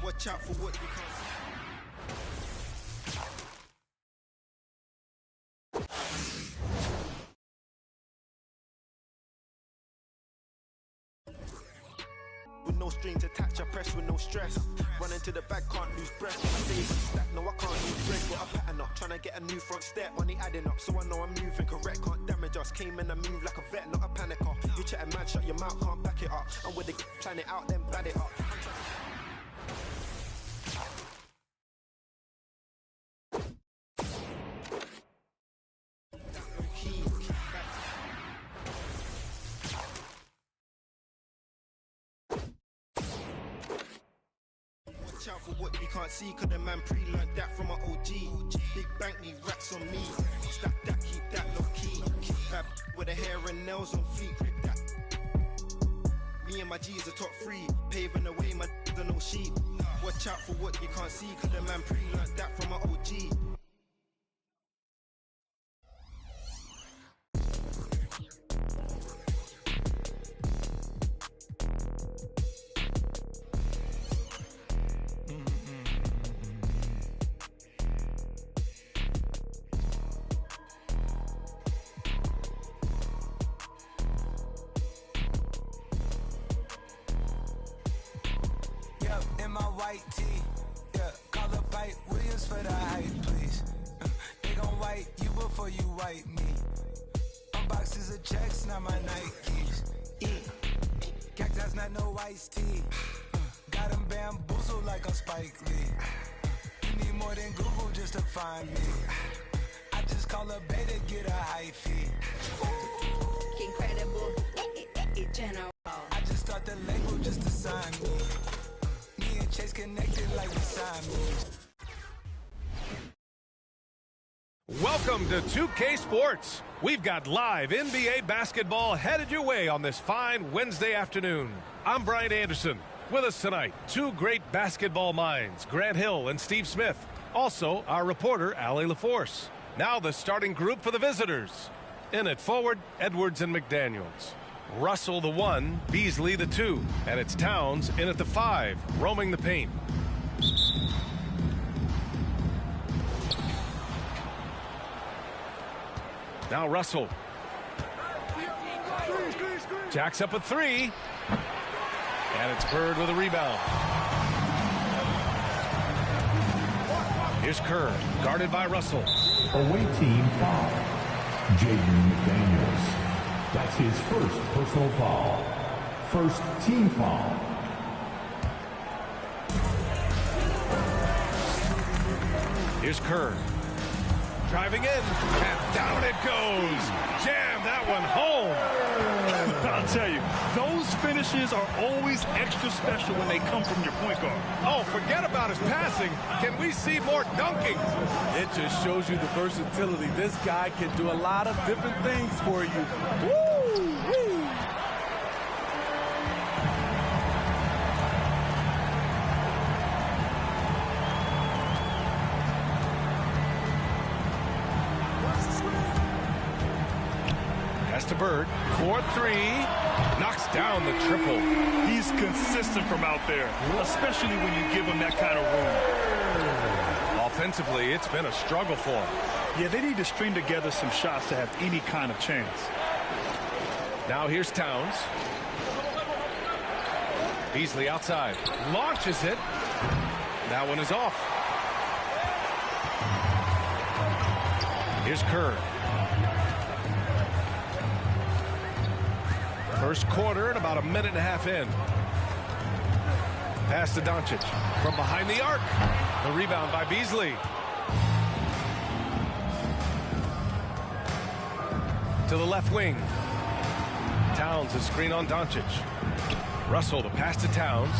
watch out for what you can't see. With no strings attached, I press with no stress. Running to the back, can't lose breath. I save and stack, no I can't lose breath. Got a pattern up, trying to get a new front step. Money adding up, so I know I'm moving correct. Can't damage us, came in and move like a vet, not a panicker. You chatting man, shut your mouth, can't back it up. I'm with the plan it out, then bad it up. Watch out for what you can't see, cause the man pre-learned that from my OG. Big bank need racks on me. Stack that, keep that low key. Bad with the hair and nails on fleek. Grip that. Me and my G's are top 3. Paving the way, my no sheep. Watch out for what you can't see, cause the man pre-learned that from my OG. White tee, yeah, call up Pipe Williams for the hype, please. They gon' white you before you white me. Unboxes of checks, not my Nikes. Cactus, not no iced tea. Got them bamboozled like I'm Spike Lee. You need more than Google just to find me. I just call a beta, get a high fee. Incredible, general. I just start the label just to sign me. Me and Chase connected like we signed me. Welcome to 2K Sports. We've got live NBA basketball headed your way on this fine Wednesday afternoon. I'm Brian Anderson. With us tonight, two great basketball minds, Grant Hill and Steve Smith. Also, our reporter, Allie LaForce. Now the starting group for the visitors. In at forward, Edwards and McDaniels. Russell the 1, Beasley the 2. And it's Towns in at the 5, roaming the paint. Now Russell. Jacks up a 3. And it's Bird with a rebound. Here's Kerr, guarded by Russell. Away team foul. Jaden McDaniels. That's his first personal foul. First team foul. Here's Kerr. Driving in, and down it goes. Jam that one home. I'll tell you, those finishes are always extra special when they come from your point guard. Oh, forget about his passing. Can we see more dunking? It just shows you the versatility. This guy can do a lot of different things for you. Woo! To Bird, 4-3, knocks down the triple. He's consistent from out there, especially when you give him that kind of room. Offensively, it's been a struggle for him. Yeah, they need to string together some shots to have any kind of chance. Now here's Towns. Beasley outside, launches it. That one is off. Here's Kerr. First quarter and about a minute and a half in. Pass to Doncic from behind the arc. The rebound by Beasley. To the left wing. Towns a screen on Doncic. Russell the pass to Towns.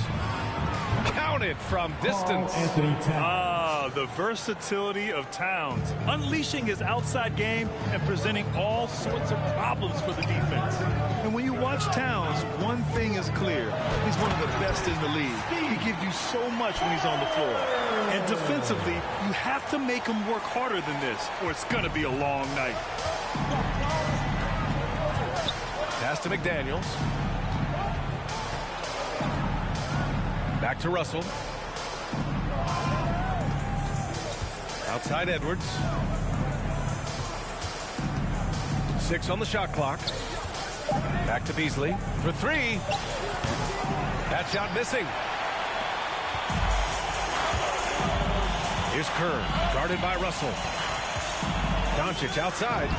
Counted from distance. The versatility of Towns, unleashing his outside game and presenting all sorts of problems for the defense. And when you watch Towns, one thing is clear. He's one of the best in the league. He gives you so much when he's on the floor. And defensively, you have to make him work harder than this, or it's going to be a long night. Pass to McDaniels. Back to Russell. Outside Edwards. 6 on the shot clock. Back to Beasley for 3. That shot missing. Here's Kerr, guarded by Russell. Doncic outside.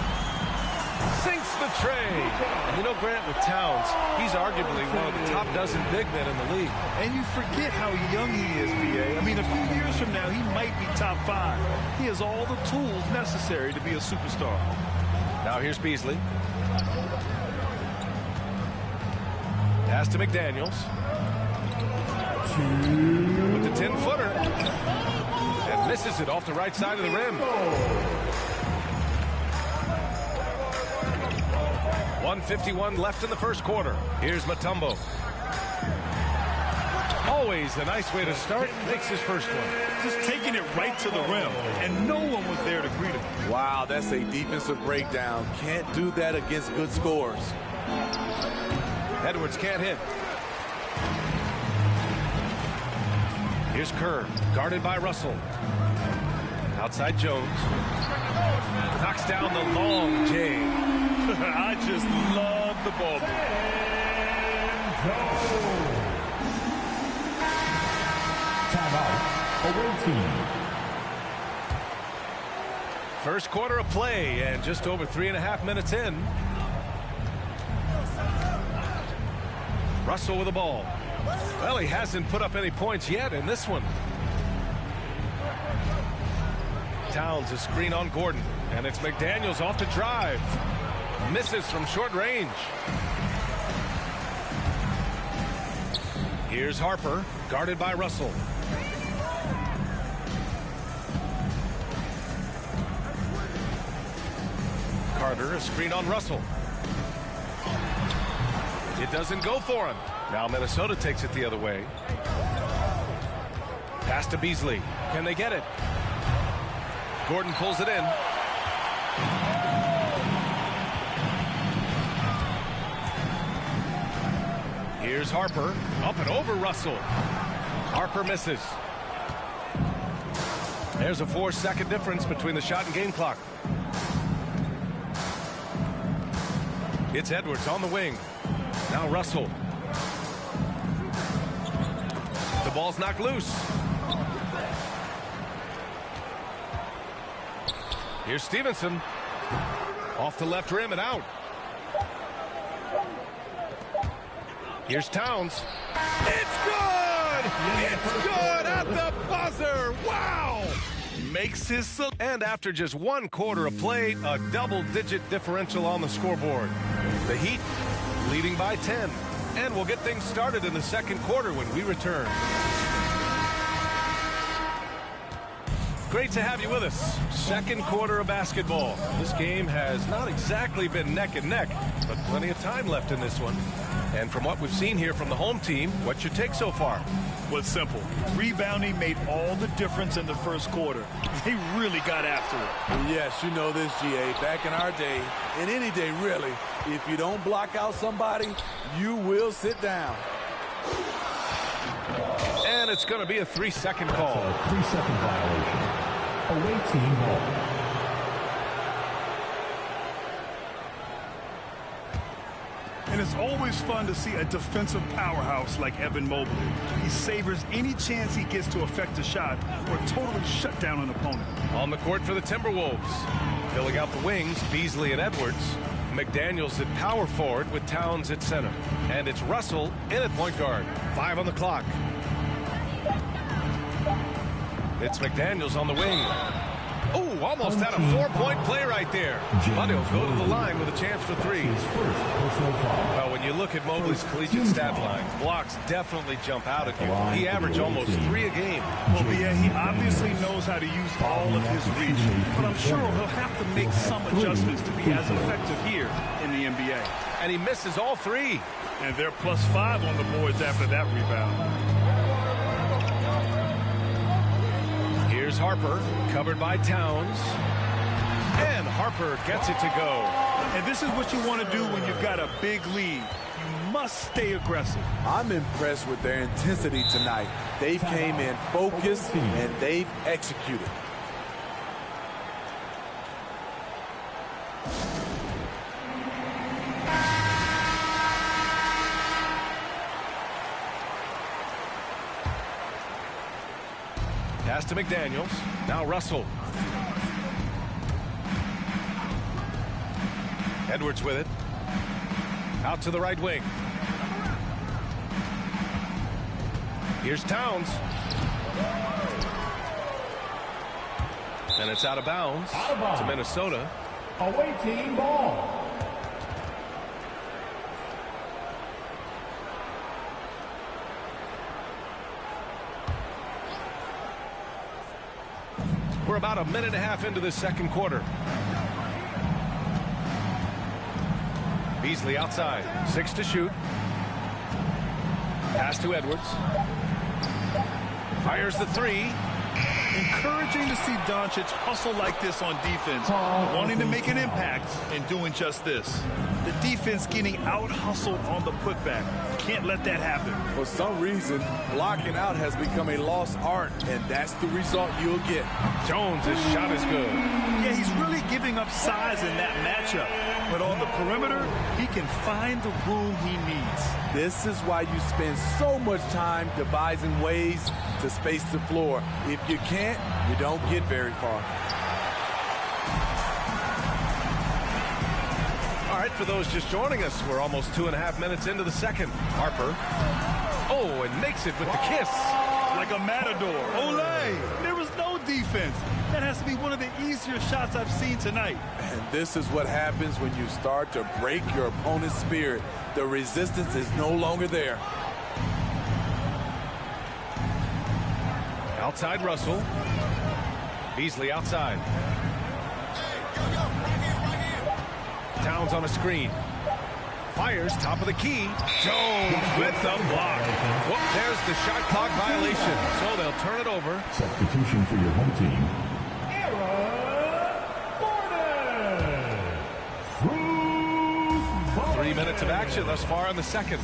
Sinks the tray. And you know, Grant, with Towns, he's arguably one of the top dozen big men in the league. And you forget how young he is, B.A. I mean, a few years from now, he might be top 5. He has all the tools necessary to be a superstar. Now here's Beasley. Pass to McDaniels. With the 10-footer. And misses it off the right side of the rim. 1:51 left in the first quarter. Here's Mutombo. Always a nice way to start. Makes his first one. Just taking it right to the rim, and no one was there to greet him. Wow, that's a defensive breakdown. Can't do that against good scores. Edwards can't hit. Here's Kerr, guarded by Russell. Outside Jones. Knocks down the long J. I just love the ball. Timeout. Away team. First quarter of play and just over 3.5 minutes in. Russell with the ball. Well, he hasn't put up any points yet in this one. Towns a screen on Gordon. And it's McDaniels off to drive. Misses from short range. Here's Harper, guarded by Russell. Carter, a screen on Russell. It doesn't go for him. Now Minnesota takes it the other way. Pass to Beasley. Can they get it? Gordon pulls it in. Here's Harper. Up and over Russell. Harper misses. There's a 4-second difference between the shot and game clock. It's Edwards on the wing. Now Russell. The ball's knocked loose. Here's Stevenson. Off the left rim and out. Here's Towns. It's good! It's good at the buzzer! Wow! Makes his... And after just 1 quarter of play, a double-digit differential on the scoreboard. The Heat leading by 10. And we'll get things started in the second quarter when we return. Great to have you with us. Second quarter of basketball. This game has not exactly been neck and neck, but plenty of time left in this one. And from what we've seen here from the home team, what's your take so far? Well, it's simple. Rebounding made all the difference in the first quarter. They really got after it. Yes, you know this, GA. Back in our day, and any day really, if you don't block out somebody, you will sit down. And it's going to be a 3-second call. That's a 3-second violation. Away team ball. And it's always fun to see a defensive powerhouse like Evan Mobley. He savors any chance he gets to affect a shot or totally shut down an opponent. On the court for the Timberwolves. Filling out the wings, Beasley and Edwards. McDaniels at power forward with Towns at center. And it's Russell in at point guard. 5 on the clock. It's McDaniels on the wing. Oh, almost had a 4-point play right there. But he'll go to the line with a chance for 3. Well, when you look at Mobley's collegiate stat line, blocks definitely jump out at you. He averaged almost 3 a game. Well, yeah, he obviously knows how to use all of his reach, but I'm sure he'll have to make some adjustments to be as effective here in the NBA. And he misses all 3. And they're +5 on the boards after that rebound. Here's Harper, covered by Towns. And Harper gets it to go. And this is what you want to do when you've got a big lead. You must stay aggressive. I'm impressed with their intensity tonight. They've came in focused and they've executed. Pass to McDaniels. Now Russell. Edwards with it. Out to the right wing. Here's Towns. And it's out of bounds to Minnesota. Away team ball. We're about a minute and a half into this second quarter. Beasley outside. 6 to shoot. Pass to Edwards. Fires the 3. Encouraging to see Doncic hustle like this on defense, wanting to make an impact and doing just this. The defense getting out-hustled on the putback. Can't let that happen. For some reason, blocking out has become a lost art, and that's the result you'll get. Jones' shot is good. Yeah, he's really giving up size in that matchup. But on the perimeter, he can find the room he needs. This is why you spend so much time devising ways to space the floor. If you can't, you don't get very far. All right, for those just joining us, we're almost 2.5 minutes into the second. Harper. Oh, and makes it with the kiss. Like a matador. Olé! There was no defense. That has to be one of the easier shots I've seen tonight. And this is what happens when you start to break your opponent's spirit. The resistance is no longer there. Outside Russell. Beasley outside. Towns on a screen. Fires top of the key. Jones with the block. Whoop, there's the shot clock violation. So they'll turn it over. Substitution for your home team. 3 minutes of action thus far in the second.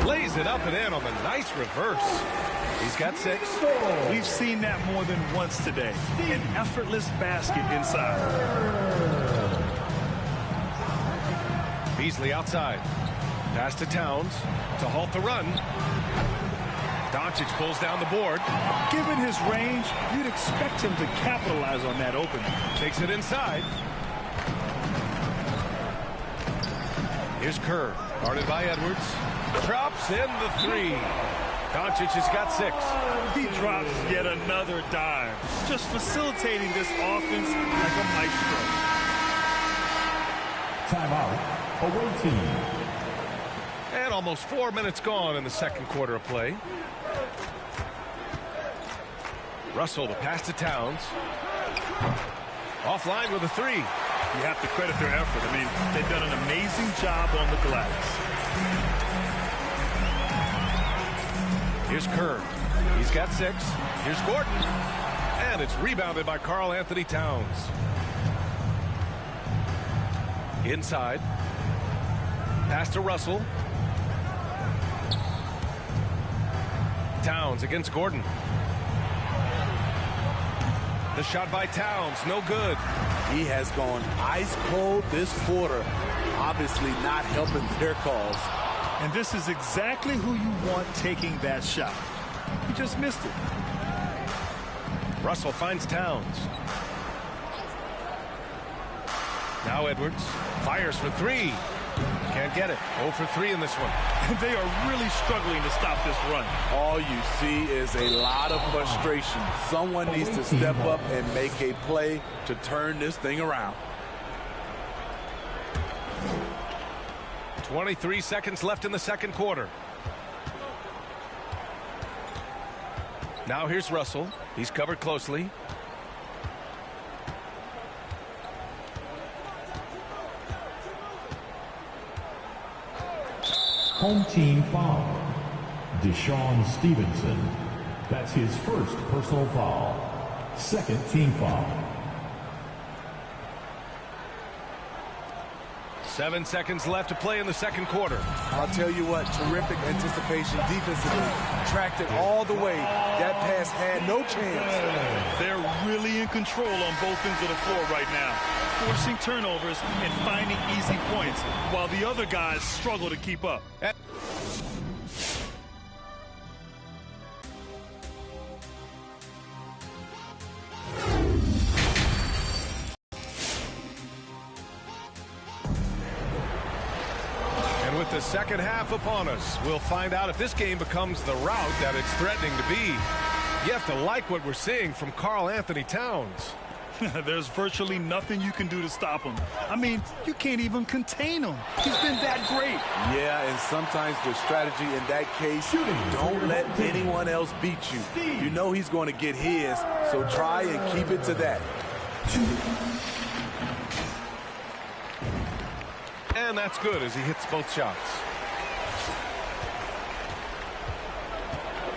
Lays it up and in on the nice reverse. He's got 6. We've seen that more than once today. An effortless basket inside. Beasley outside. Pass to Towns to halt the run. Doncic pulls down the board. Given his range, you'd expect him to capitalize on that opening. Takes it inside. Here's Kerr, guarded by Edwards. Drops in the 3. Doncic has got 6. He drops yet another dime, just facilitating this offense like a maestro. Timeout, away team. And almost 4 minutes gone in the second quarter of play. Russell, the pass to Towns. Offline with a 3. You have to credit their effort. I mean, they've done an amazing job on the glass. Here's Kerr. He's got 6. Here's Gordon. And it's rebounded by Karl Anthony Towns. Inside. Pass to Russell. Towns against Gordon. The shot by Towns, no good. He has gone ice cold this quarter. Obviously not helping their cause. And this is exactly who you want taking that shot. He just missed it. Russell finds Towns. Now Edwards fires for 3. Can't get it. 0 for 3 in this one. They are really struggling to stop this run. All you see is a lot of frustration. Someone needs to step up and make a play to turn this thing around. 23 seconds left in the second quarter. Now here's Russell. He's covered closely. Home team foul. Deshaun Stevenson. That's his first personal foul. Second team foul. 7 seconds left to play in the second quarter. I'll tell you what, terrific anticipation defensively. Tracked it all the way. That pass had no chance. They're really in control on both ends of the floor right now, forcing turnovers and finding easy points, while the other guys struggle to keep up. With the second half upon us, we'll find out if this game becomes the route that it's threatening to be. You have to like what we're seeing from Karl Anthony Towns. There's virtually nothing you can do to stop him. I mean, you can't even contain him. He's been that great. Yeah, and sometimes the strategy in that case, don't let anyone else beat you. You know he's going to get his, so try and keep it to that. And that's good as he hits both shots.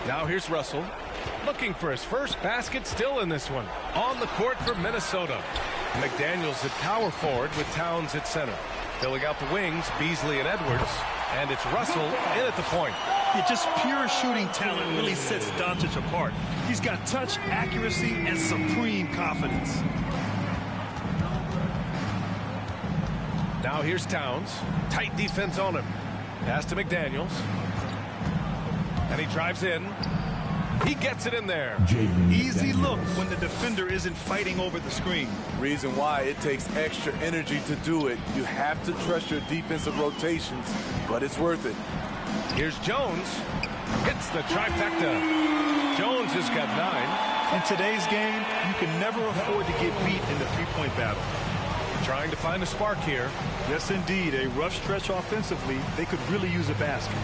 Now here's Russell, looking for his first basket still in this one. On the court for Minnesota. McDaniels at power forward with Towns at center. Filling out the wings, Beasley and Edwards. And it's Russell in at the point. Yeah, just pure shooting talent really sets Doncic apart. He's got touch, accuracy, and supreme confidence. Now here's Towns. Tight defense on him. Pass to McDaniels. And he drives in. He gets it in there. Easy look when the defender isn't fighting over the screen. Reason why it takes extra energy to do it. You have to trust your defensive rotations, but it's worth it. Here's Jones. Hits the trifecta. Jones has got 9. In today's game, you can never afford to get beat in the three-point battle. Trying to find a spark here. Yes, indeed. A rough stretch offensively. They could really use a basket.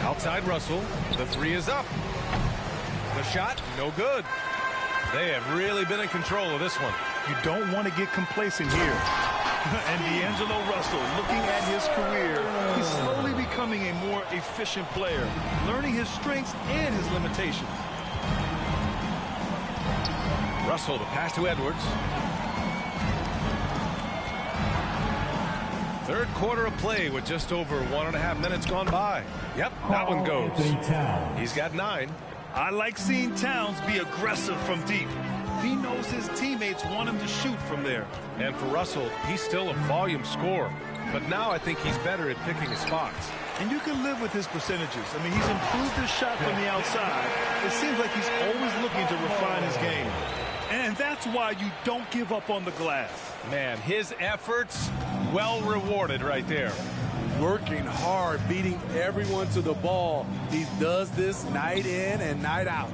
Outside Russell. The 3 is up. The shot, no good. They have really been in control of this one. You don't want to get complacent here. And D'Angelo Russell, looking at his career, he's slowly becoming a more efficient player, learning his strengths and his limitations. Russell, the pass to Edwards. Third quarter of play with just over 1.5 minutes gone by. Yep, that one goes. He's got 9. I like seeing Towns be aggressive from deep. He knows his teammates want him to shoot from there. And for Russell, he's still a volume scorer. But now I think he's better at picking his spots. And you can live with his percentages. I mean, he's improved his shot from the outside. It seems like he's always looking to refine his game. And that's why you don't give up on the glass. Man, his efforts well rewarded right there. Working hard, beating everyone to the ball. He does this night in and night out.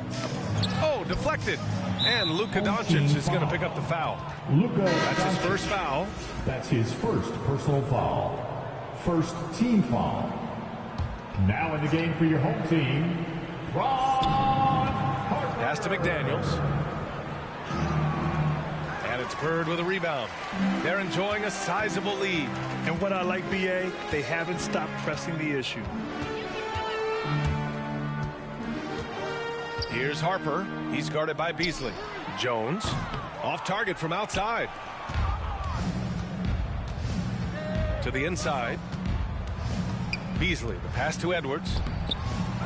Oh, deflected. And Luka Doncic is going to pick up the foul. That's his first foul. That's his first personal foul. First team foul. Now in the game for your home team, Ron Harper. Pass to McDaniels. And it's Bird with a rebound. They're enjoying a sizable lead. And what I like, B.A., they haven't stopped pressing the issue. Here's Harper. He's guarded by Beasley. Jones off target from outside. To the inside. Beasley, the pass to Edwards.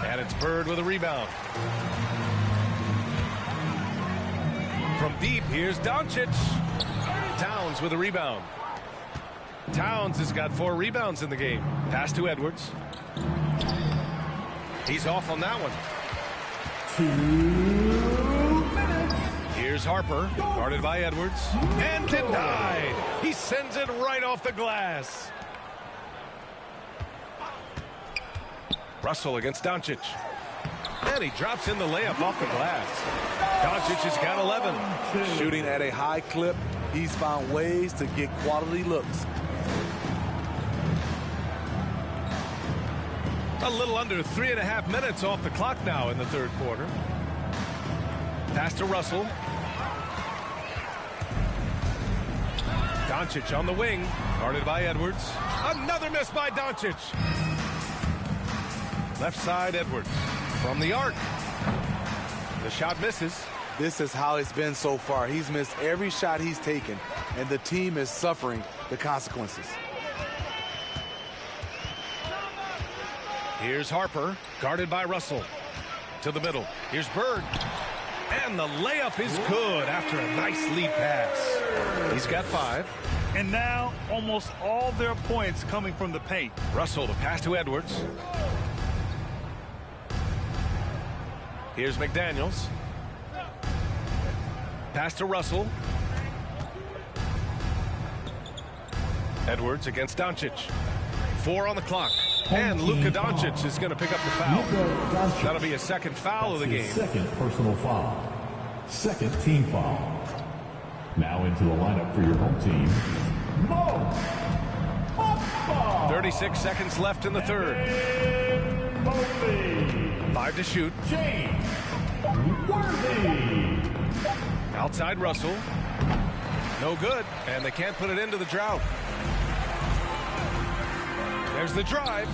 And it's Bird with a rebound. From deep, here's Doncic. Towns with a rebound. Towns has got 4 rebounds in the game. Pass to Edwards. He's off on that one. 2 minutes. Here's Harper, guarded by Edwards, and denied. He sends it right off the glass. Russell against Doncic. And he drops in the layup off the glass. Doncic has got 11. Shooting at a high clip, he's found ways to get quality looks. A little under 3.5 minutes off the clock now in the third quarter. Pass to Russell. Doncic on the wing, guarded by Edwards. Another miss by Doncic. Left side, Edwards. From the arc. The shot misses. This is how it's been so far. He's missed every shot he's taken, and the team is suffering the consequences. Here's Harper, guarded by Russell. To the middle. Here's Bird. And the layup is good after a nice lead pass. He's got 5. And now, almost all their points coming from the paint. Russell, the pass to Edwards. Here's McDaniels. Pass to Russell. Edwards against Doncic. 4 on the clock. And Luka Doncic is going to pick up the foul. That'll be a second foul of the game. Second personal foul. Second team foul. Now into the lineup for your home team, Mo Bamba. 36 seconds left in the third. 5 to shoot. James Worthy. Outside Russell. No good. And they can't put it into the drought. There's the drive.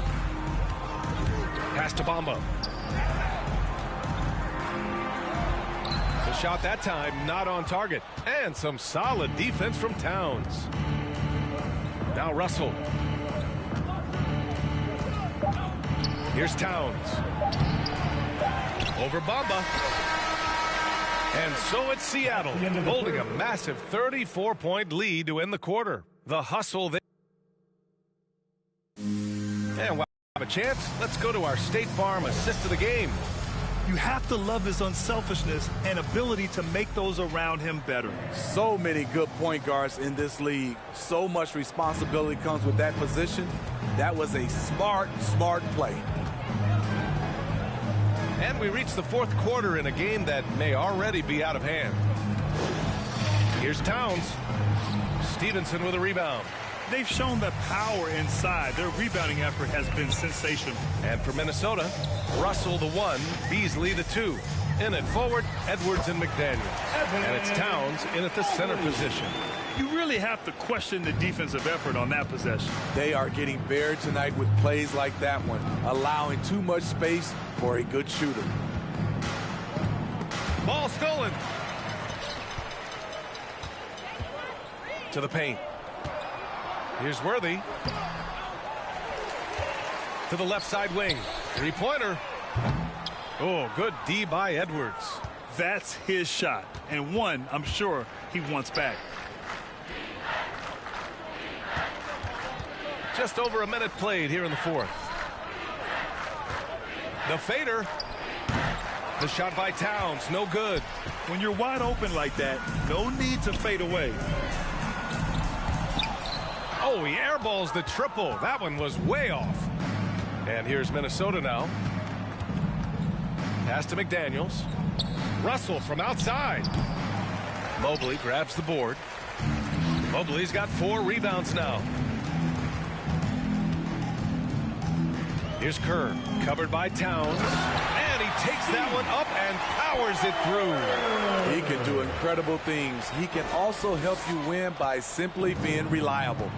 Pass to Bamba. The shot that time not on target. And some solid defense from Towns. Now Russell. Here's Towns. Over Bamba. And so it's Seattle holding a massive 34-point lead to end the quarter. The hustle there. And while we have a chance, let's go to our State Farm assist of the game. You have to love his unselfishness and ability to make those around him better. So many good point guards in this league. So much responsibility comes with that position. That was a smart play. And we reach the fourth quarter in a game that may already be out of hand. Here's Towns. Stevenson with a rebound. They've shown the power inside. Their rebounding effort has been sensational. And for Minnesota, Russell the 1, Beasley the 2. In at forward, Edwards and McDaniel. And it's Towns in at the center position. You really have to question the defensive effort on that possession. They are getting buried tonight with plays like that one, allowing too much space for a good shooter. Ball stolen. To the paint. Here's Worthy. To the left side wing. Three-pointer. Oh, good D by Edwards. That's his shot, and one I'm sure he wants back. Just over a minute played here in the fourth. The fader. The shot by Towns, no good. When you're wide open like that, no need to fade away. Oh, he airballs the triple. That one was way off. And here's Minnesota now. Pass to McDaniels. Russell from outside. Mobley grabs the board. Mobley's got 4 rebounds now. Here's Kerr, covered by Towns. And he takes that one up and powers it through. He can do incredible things. He can also help you win by simply being reliable.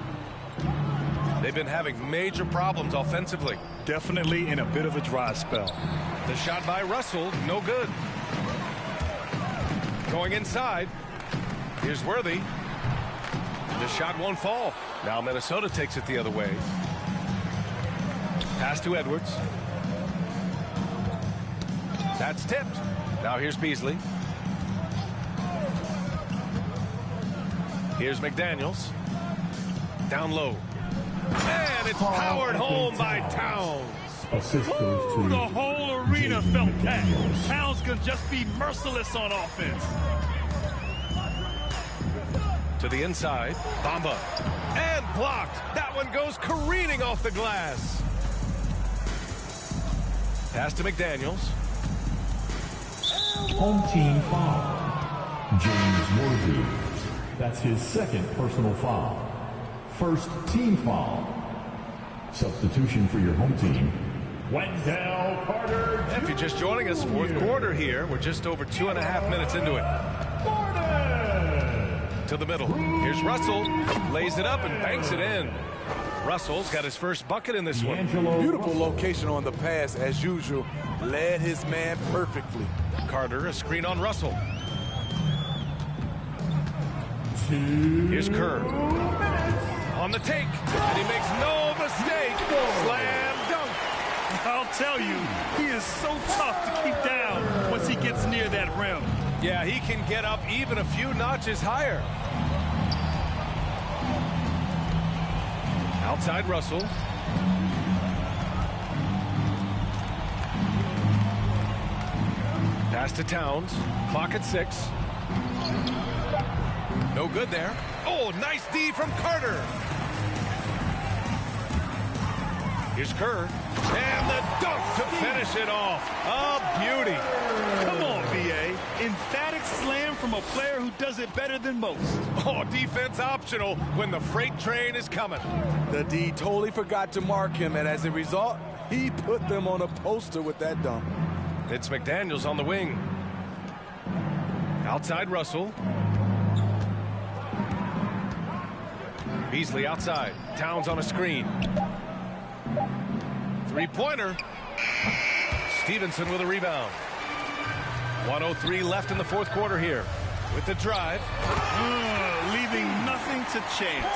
They've been having major problems offensively. Definitely in a bit of a dry spell. The shot by Russell, no good. Going inside. Here's Worthy. The shot won't fall. Now Minnesota takes it the other way. Pass to Edwards. That's tipped. Now here's Beasley. Here's McDaniels. Down low. And it's powered home by Towns. Ooh, the whole arena felt that. Towns can just be merciless on offense. To the inside. Bamba. And blocked. That one goes careening off the glass. Pass to McDaniels. Home team foul. James Worthy. That's his second personal foul. First team foul. Substitution for your home team. Wendell Carter Jr. If you're just joining us, fourth quarter here. We're just over 2.5 minutes into it. To the middle. Here's Russell. Lays it up and banks it in. Russell's got his first bucket in this one. Beautiful location on the pass, as usual. Led his man perfectly. Carter, a screen on Russell. Here's Kerr. On the take. And he makes no mistake. Slam dunk. I'll tell you, he is so tough to keep down once he gets near that rim. Yeah, he can get up even a few notches higher. Outside Russell. Pass to Towns. Clock at 6. No good there. Oh, nice D from Carter. Here's Kerr. And the dunk to finish it off. A beauty. Come on, B.A. Emphatic slam from a player who does it better than most. Oh, defense optional when the freight train is coming. The D totally forgot to mark him, and as a result, he put them on a poster with that dunk. It's McDaniels on the wing. Outside Russell. Beasley outside. Towns on a screen. Three-pointer. Stevenson with a rebound. 1:03 left in the fourth quarter here. With the drive. Leaving nothing to chance.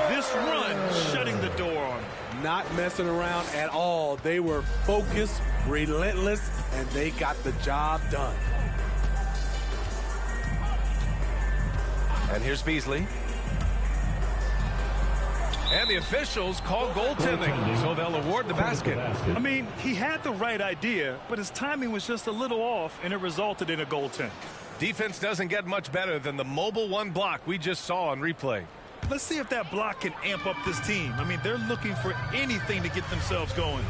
This run shutting the door on him. Not messing around at all. They were focused, relentless, and they got the job done. And here's Beasley. And the officials call goaltending, so they'll award the basket. I mean, he had the right idea, but his timing was just a little off, and it resulted in a goaltend. Defense doesn't get much better than the mobile one block we just saw on replay. Let's see if that block can amp up this team. I mean, they're looking for anything to get themselves going.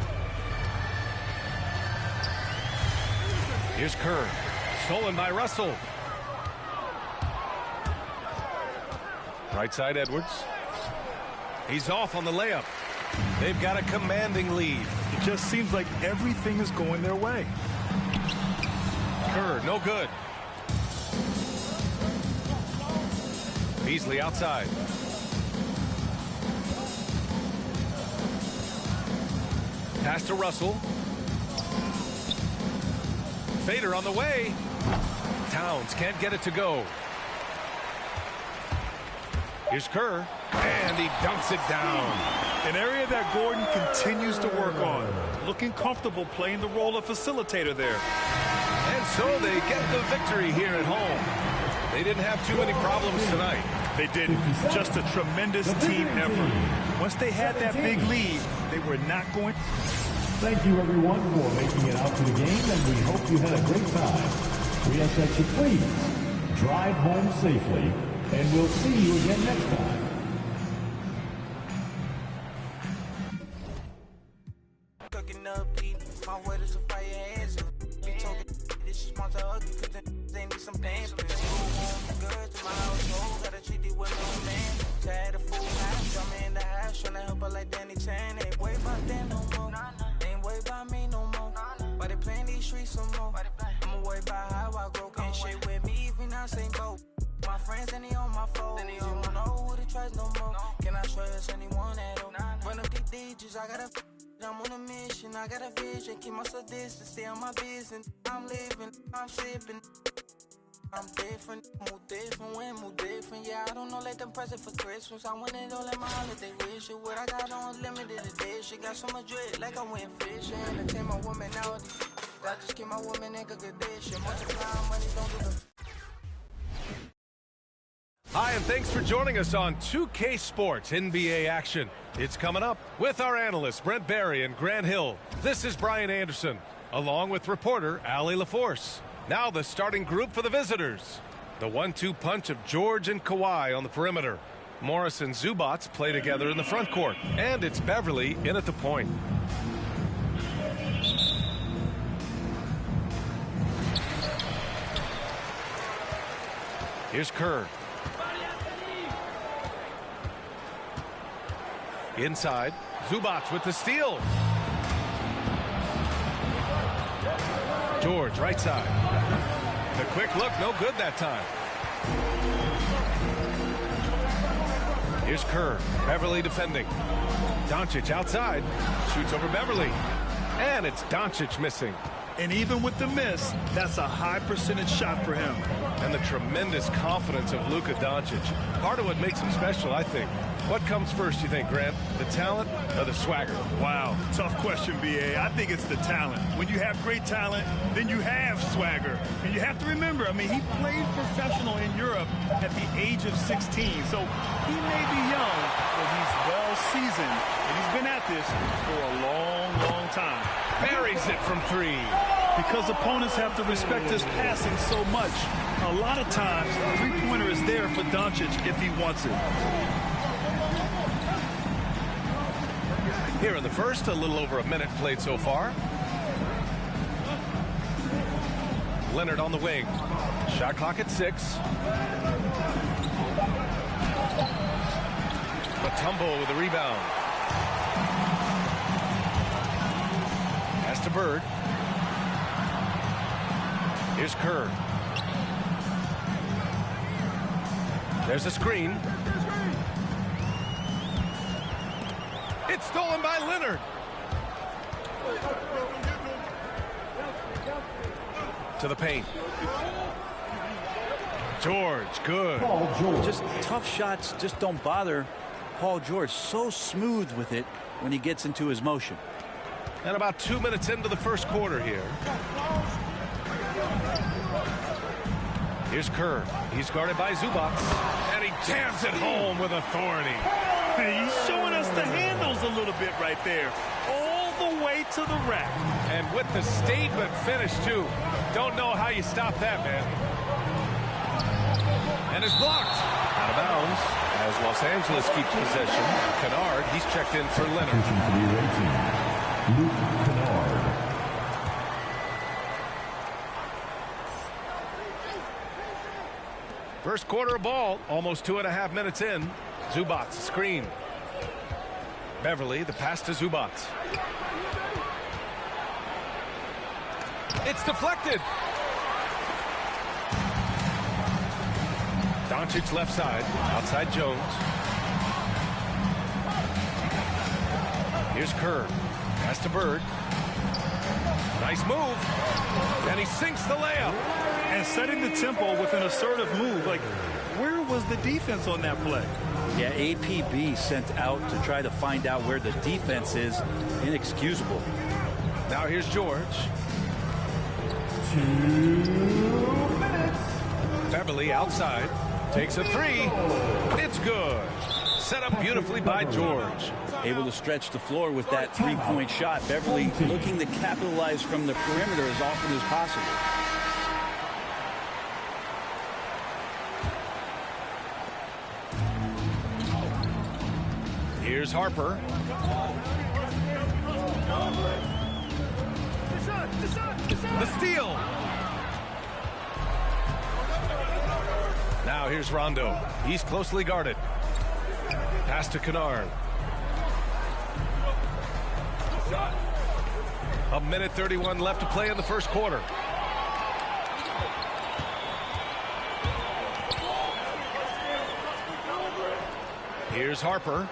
Here's Kerr. Stolen by Russell. Right side, Edwards. He's off on the layup. They've got a commanding lead. It just seems like everything is going their way. Kerr, no good. Beasley outside. Pass to Russell. Fader on the way. Towns can't get it to go. Here's Kerr, and he dunks it down. An area that Gordon continues to work on. Looking comfortable playing the role of facilitator there. And so they get the victory here at home. They didn't have too many problems tonight. They didn't. Just a tremendous team effort. Once they had that big lead, they were not going. Thank you, everyone, for making it out to the game, and we hope you had a great time. We ask that you please drive home safely, and we'll see you again next time. Cooking up, my word is a fire hands. Be talking, this is my ugly, cause they need some damn. Good to my household, gotta treat it with no man. Tired of fool house, I'm in the house, trying to help her like Danny Chan. Ain't worried about them no more. Ain't worried about me no more. But they playing these streets some more. I'ma worry about how I grow. Can't shit with me if we not same boat. My friends and they on my phone. You don't know who to trust no more. Can I trust anyone at all? Run up these digits, I gotta. I'm on a mission, I got a vision. Keep myself distant, stay on my business. I'm living, I'm sipping. I'm different, move different, when move different. Yeah, I don't know, let them present for Christmas. I want it all at my holiday wish. What I got on limited edition. Got so much dread, like I went fishing. Entertain my woman now. I just keep my woman in good condition. Multiply money, don't do the. Hi, and thanks for joining us on 2K Sports NBA action. It's coming up with our analysts Brent Barry and Grant Hill. This is Brian Anderson, along with reporter Allie LaForce. Now the starting group for the visitors. The 1-2 punch of George and Kawhi on the perimeter. Morris and Zubats play together in the front court. And it's Beverly in at the point. Here's Kerr. Inside, Zubats with the steal. George, right side. The quick look, no good that time. Here's Kerr, Beverly defending. Doncic outside, shoots over Beverly. And it's Doncic missing. And even with the miss, that's a high percentage shot for him. And the tremendous confidence of Luka Doncic. Part of what makes him special, I think. What comes first, you think, Grant? The talent or the swagger? Wow, tough question, B.A. I think it's the talent. When you have great talent, then you have swagger. And you have to remember, I mean, he played professional in Europe at the age of 16. So he may be young, but he's well seasoned. And he's been at this for a long, long time. Buries it from three. Because opponents have to respect his passing so much. A lot of times, the three-pointer is there for Doncic if he wants it. Here in the first, a little over a minute played so far. Leonard on the wing. Shot clock at 6. Mutombo with a rebound. Pass to Bird. Here's Kerr. There's a screen. It's stolen by Leonard. To the paint. George, good. Just tough shots just don't bother Paul George. So smooth with it when he gets into his motion. And about 2 minutes into the first quarter here. Here's Kerr. He's guarded by Zubats. And he jams it home with authority. He's showing us the handles a little bit right there. All the way to the rack. And with the statement finish, too. Don't know how you stop that, man. And it's blocked. Out of bounds as Los Angeles keeps possession. Kennard, he's checked in for Leonard. Luke Kennard. First quarter of ball, almost 2.5 minutes in. Zubac, screen. Beverly, the pass to Zubac. It's deflected. Doncic left side, outside Jones. Here's Kerr. Pass to Bird. Nice move. And he sinks the layup. And setting the tempo with an assertive move. Like, where was the defense on that play? Yeah, APB sent out to try to find out where the defense is. Inexcusable. Now here's George. 2 minutes. Beverly outside. Takes a three. It's good. Set up beautifully by George. Able to stretch the floor with that three-point shot. Beverly looking to capitalize from the perimeter as often as possible. Here's Harper. The steal. Now here's Rondo. He's closely guarded. Pass to Kennard. A minute 31 left to play in the first quarter. Here's Harper.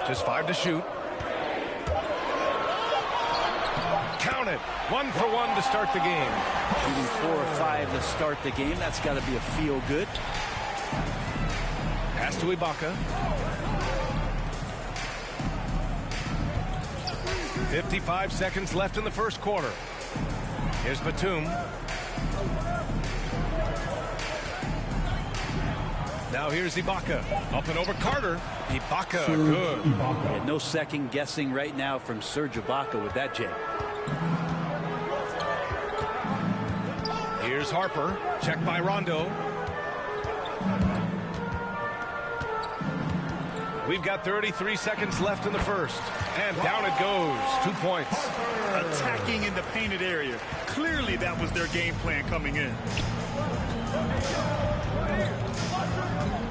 Just 5 to shoot. Count it. 1 for 1 to start the game. Shooting 4 or 5 to start the game. That's got to be a feel good. Pass to Ibaka. 55 seconds left in the first quarter. Here's Batum. Now here's Ibaka. Up and over Carter. Ibaka, good. Yeah, no second guessing right now from Serge Ibaka with that jam. Here's Harper. Checked by Rondo. We've got 33 seconds left in the first. And down it goes. 2 points. Attacking in the painted area. Clearly that was their game plan coming in.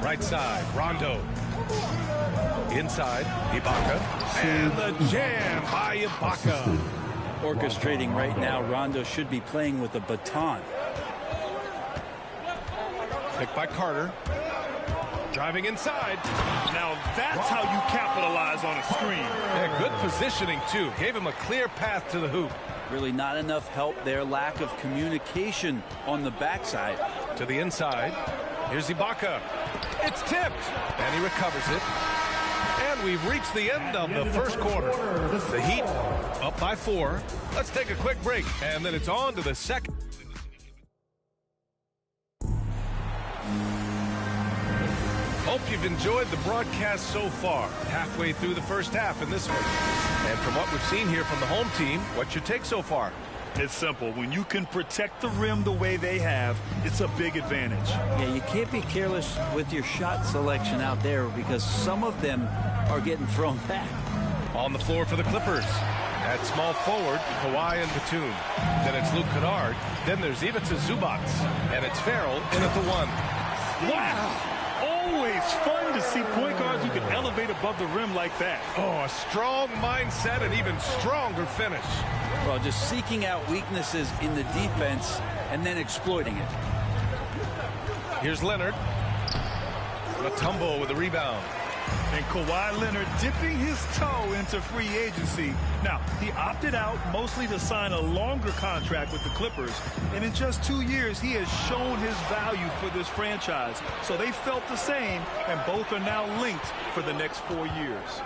Right side, Rondo. Inside, Ibaka. And the jam by Ibaka. Orchestrating right now, Rondo should be playing with a baton. Picked by Carter. Driving inside. Now that's how you capitalize on a screen. Yeah, good positioning, too. Gave him a clear path to the hoop. Really not enough help there. Lack of communication on the backside. To the inside. Here's Ibaka. It's tipped. And he recovers it. And we've reached the end of the first quarter. The Heat up by 4. Let's take a quick break. And then it's on to the second. Hope you've enjoyed the broadcast so far. Halfway through the first half in this one. And from what we've seen here from the home team, what's your take so far? It's simple. When you can protect the rim the way they have, it's a big advantage. Yeah, you can't be careless with your shot selection out there because some of them are getting thrown back. On the floor for the Clippers. At small forward, Kawhi and Batum. Then it's Luke Kennard. Then there's Ivica Zubac. And it's Farrell in at the 1. Wow! Always fun to see point guards who can elevate above the rim like that. Oh, a strong mindset and even stronger finish. Well, just seeking out weaknesses in the defense and then exploiting it. Here's Leonard. Mutombo with a rebound. And Kawhi Leonard dipping his toe into free agency. Now, he opted out mostly to sign a longer contract with the Clippers. And in just 2 years, he has shown his value for this franchise. So they felt the same, and both are now linked for the next 4 years.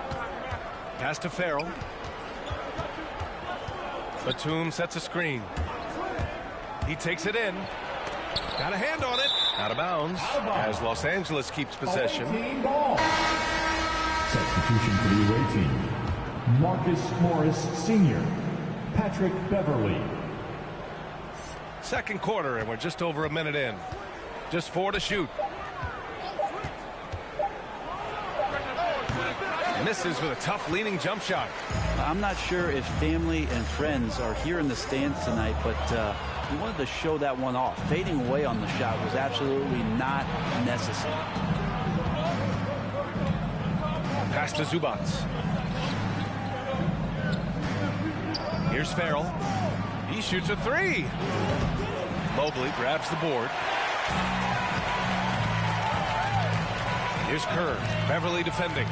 Pass to Farrell. Batum sets a screen. He takes it in. Got a hand on it. Out of bounds as Los Angeles keeps possession. Substitution for the away team. Marcus Morris Sr., Patrick Beverly. Second quarter, and we're just over a minute in. Just 4 to shoot. Misses with a tough leaning jump shot. I'm not sure if family and friends are here in the stands tonight, but he wanted to show that one off. Fading away on the shot was absolutely not necessary. Pass to Zubac. Here's Farrell. He shoots a 3. Mobley grabs the board. Here's Kerr. Beverly defending.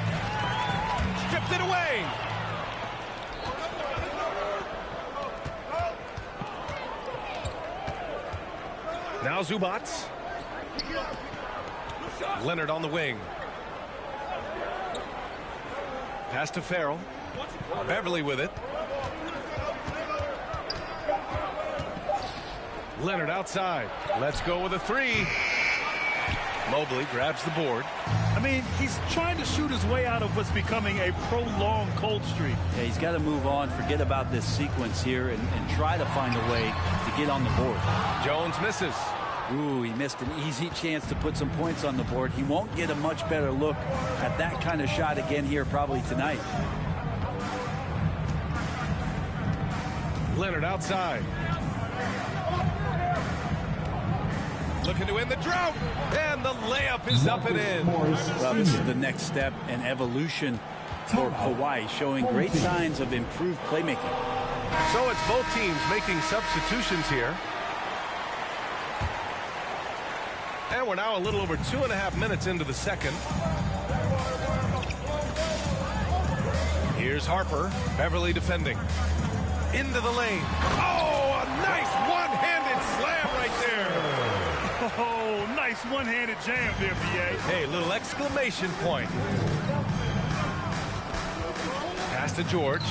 Stripped it away. Now Zubac. Leonard on the wing. Pass to Farrell. Beverly with it. Leonard outside. Let's go with a 3. Mobley grabs the board. I mean, he's trying to shoot his way out of what's becoming a prolonged cold streak. Yeah, he's got to move on, forget about this sequence here, and try to find a way to get on the board. Jones misses. Ooh, he missed an easy chance to put some points on the board. He won't get a much better look at that kind of shot again here probably tonight. Leonard outside. Looking to end the drought, and the layup is up and in. Well, this is the next step in evolution for Hawaii, showing great signs of improved playmaking. So it's both teams making substitutions here. And we're now a little over 2.5 minutes into the second. Here's Harper. Beverly defending. Into the lane. Oh, a nice one-handed slam right there. Oh, nice one-handed jam there, BA. Hey, little exclamation point. Pass to George.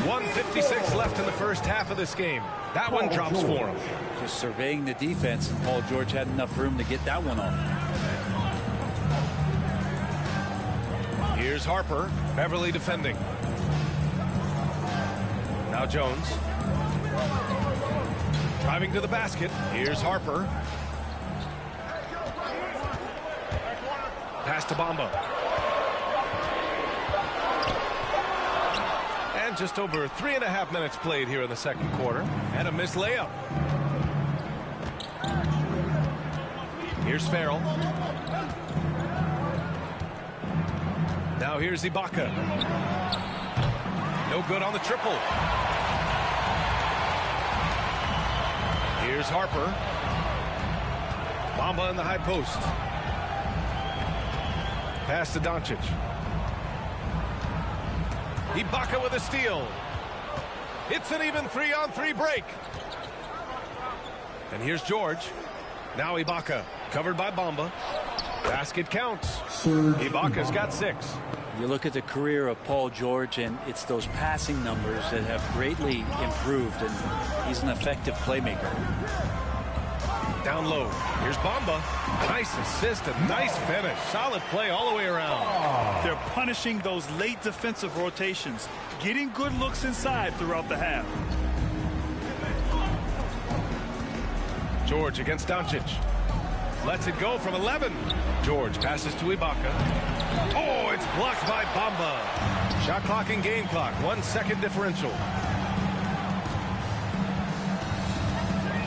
1:56 left in the first half of this game. That one drops for him. Just surveying the defense, and Paul George had enough room to get that one off. Here's Harper. Beverly defending. Now Jones. Driving to the basket. Here's Harper. Pass to Bamba. And just over 3.5 minutes played here in the second quarter. And a missed layup. Here's Farrell. Now here's Ibaka. No good on the triple. Here's Harper. Bamba in the high post. Pass to Doncic. Ibaka with a steal. It's an even 3-on-3 break. And here's George. Now Ibaka. Covered by Bamba. Basket counts. Ibaka's got 6. You look at the career of Paul George, and it's those passing numbers that have greatly improved, and he's an effective playmaker. Down low. Here's Bamba. Nice assist and nice finish. Solid play all the way around. They're punishing those late defensive rotations, getting good looks inside throughout the half. George against Doncic. Lets it go from 11. George passes to Ibaka. Oh, it's blocked by Bamba. Shot clock and game clock. 1 second differential.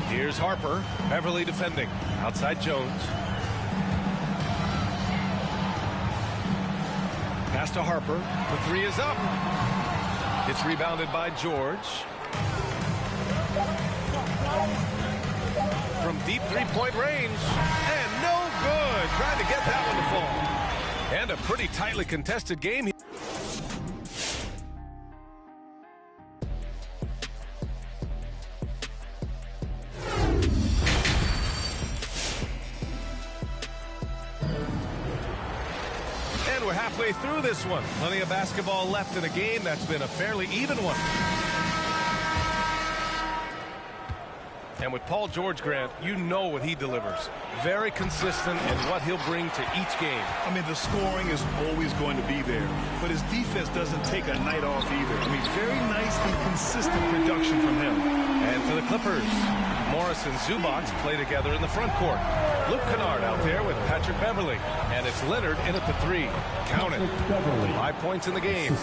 Here's Harper. Beverly defending. Outside Jones. Pass to Harper. The 3 is up. It's rebounded by George. From deep three-point range. And no good. Trying to get that one to fall. And a pretty tightly contested game here. And we're halfway through this one. Plenty of basketball left in a game that's been a fairly even one. And with Paul George, Grant, you know what he delivers. Very consistent in what he'll bring to each game. I mean, the scoring is always going to be there, but his defense doesn't take a night off either. I mean, very nice and consistent production from him. And for the Clippers, Morris and Zubac play together in the front court. Luke Kennard out there with Patrick Beverly. And it's Leonard in at the 3. Count it. 5 points in the game.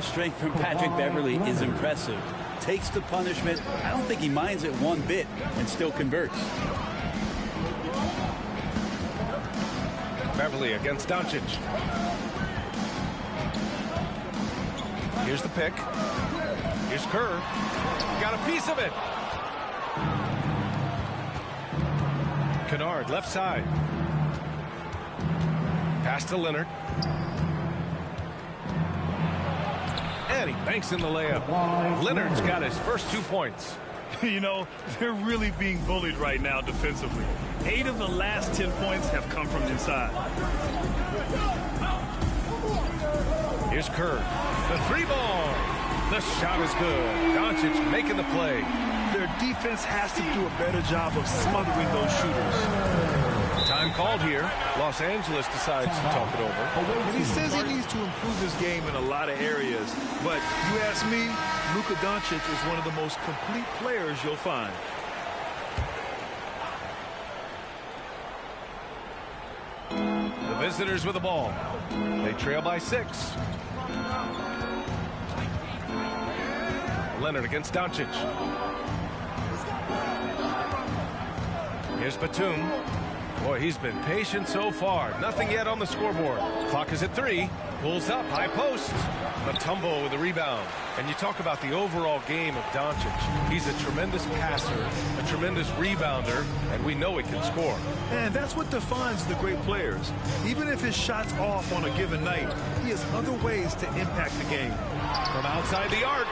Strength from Patrick Beverly is impressive. Takes the punishment. I don't think he minds it one bit and still converts. Beverly against Doncic. Here's the pick. Here's Kerr. Got a piece of it. Kennard, left side. Pass to Leonard. And he banks in the layup. Leonard's got his first 2 points. You know, they're really being bullied right now defensively. 8 of the last 10 points have come from inside. Here's Kerr. The 3-ball. The shot is good. Doncic making the play. Their defense has to do a better job of smothering those shooters. Time called here. Los Angeles decides to talk it over. And he says he needs to improve his game in a lot of areas. But you ask me, Luka Doncic is one of the most complete players you'll find. The visitors with the ball. They trail by 6. Leonard against Doncic. Here's Batum. Boy, he's been patient so far. Nothing yet on the scoreboard. Clock is at 3. Pulls up, high post. Mutombo with the rebound. And you talk about the overall game of Doncic. He's a tremendous passer, a tremendous rebounder, and we know he can score. And that's what defines the great players. Even if his shot's off on a given night, he has other ways to impact the game. From outside the arc,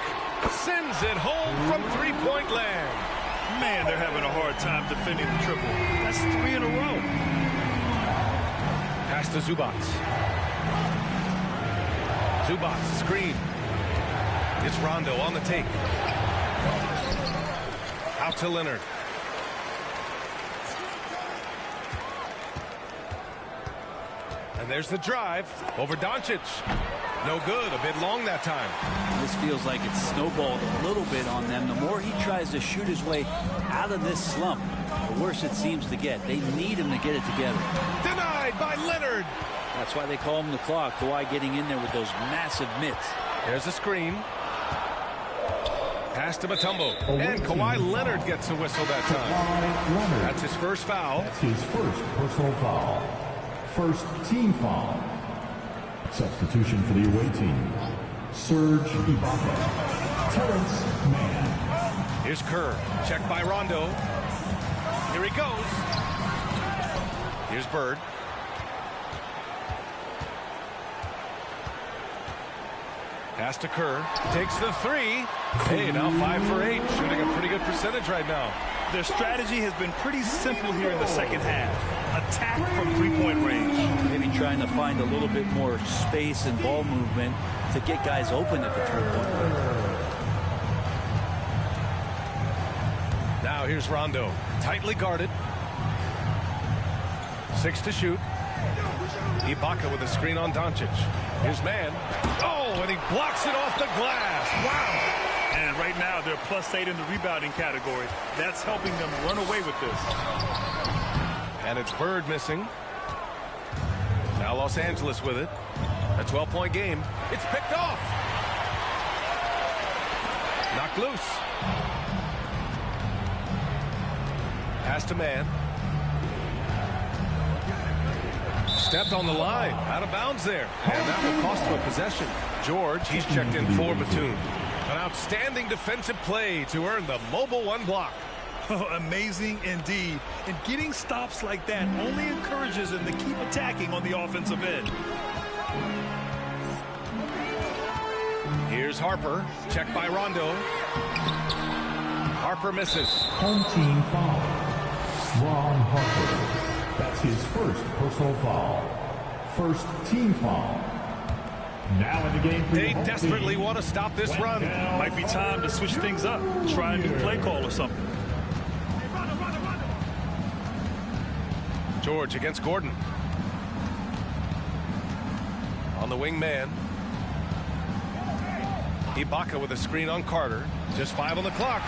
sends it home from 3-point land. Man, they're having a hard time defending the triple. That's 3 in a row. Pass to Zubac. Zubac, screen. It's Rondo on the take. Out to Leonard. And there's the drive over Doncic. No good, a bit long that time. This feels like it's snowballed a little bit on them. The more he tries to shoot his way out of this slump, the worse it seems to get. They need him to get it together. Denied by Leonard. That's why they call him the clock. Kawhi getting in there with those massive mitts. There's a screen. Pass to Mutombo. And Kawhi Leonard gets a whistle that time. That's his first foul. That's his first personal foul. First team foul. Substitution for the away team. Serge Ibaka. Terrence Mann. Here's Kerr. Checked by Rondo. Here he goes. Here's Bird. Pass to Kerr. Takes the 3. Hey, now 5 for 8. Shooting a pretty good percentage right now. Their strategy has been pretty simple here in the second half. Attack from 3-point range. Maybe trying to find a little bit more space and ball movement to get guys open at the 3-point line. Now here's Rondo. Tightly guarded. 6 to shoot. Ibaka with a screen on Doncic. Here's Mann. Oh, and he blocks it off the glass. Wow. And right now, they're +8 in the rebounding category. That's helping them run away with this. And it's Bird missing. Now Los Angeles with it. A 12-point game. It's picked off. Knocked loose. Pass to Mann. Stepped on the line. Out of bounds there. And that will cost him a possession. George, he's checked in for Batum. An outstanding defensive play to earn the mobile 1 block. Oh, amazing indeed. And getting stops like that only encourages him to keep attacking on the offensive end. Here's Harper. Checked by Rondo. Harper misses. Home team foul. Ron Harper. That's his first personal foul. First team foul. Now in the game. They desperately want to stop this run. Might be time to switch things up. Try a new play call or something. George against Gordon. On the wing man. Ibaka with a screen on Carter. Just 5 on the clock.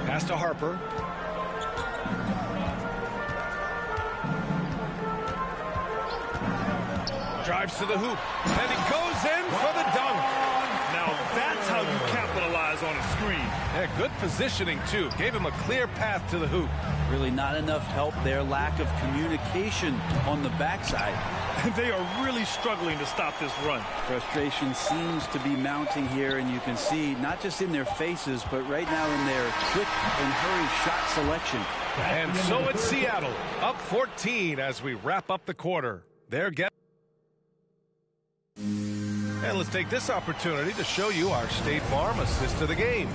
Pass to Harper. Drives to the hoop. And he goes in for the dunk. Now that's how you capitalize on a screen. Yeah, good positioning, too. Gave him a clear path to the hoop. Really not enough help there. Lack of communication on the backside. They are really struggling to stop this run. Frustration seems to be mounting here, and you can see not just in their faces, but right now in their quick and hurry shot selection. And so it's Seattle, up 14 as we wrap up the quarter. They're getting... And let's take this opportunity to show you our State Farm assist to the game.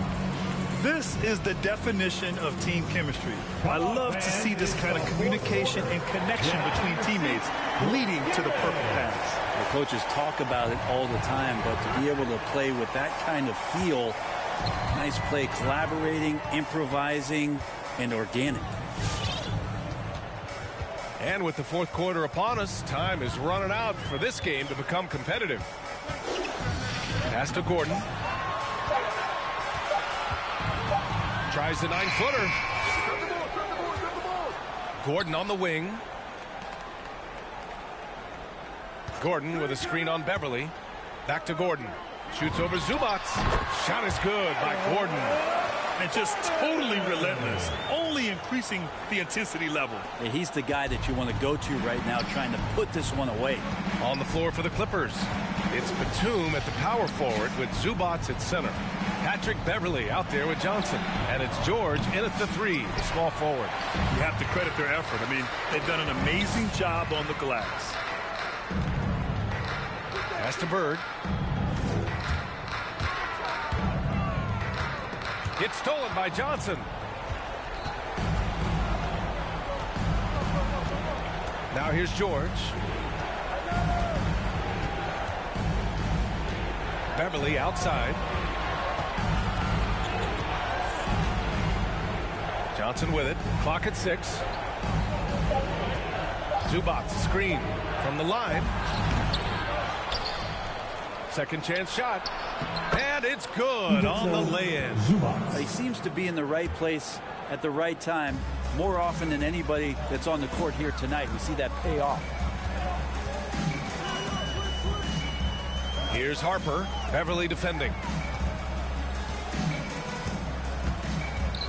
This is the definition of team chemistry. I love to see this kind of communication and connection between teammates leading to the perfect pass. The coaches talk about it all the time, but to be able to play with that kind of feel, nice play, collaborating, improvising, and organic. And with the fourth quarter upon us, time is running out for this game to become competitive. Pass to Gordon. Tries the 9-footer. Gordon on the wing. Gordon with a screen on Beverly. Back to Gordon. Shoots over Zubac. Shot is good by Gordon. And just totally relentless, only increasing the intensity level. Yeah, he's the guy that you want to go to right now, trying to put this one away. On the floor for the Clippers, it's Batum at the power forward with Zubac at center. Patrick Beverly out there with Johnson. And it's George in at the 3, the small forward. You have to credit their effort. I mean, they've done an amazing job on the glass. Pass to Bird. It's stolen by Johnson. Now here's George. Beverly outside. Johnson with it. Clock at 6. Zubac screen from the line. Second chance shot. And it's good on the lay-in. He seems to be in the right place at the right time more often than anybody that's on the court here tonight. We see that pay off. Here's Harper. Beverly defending.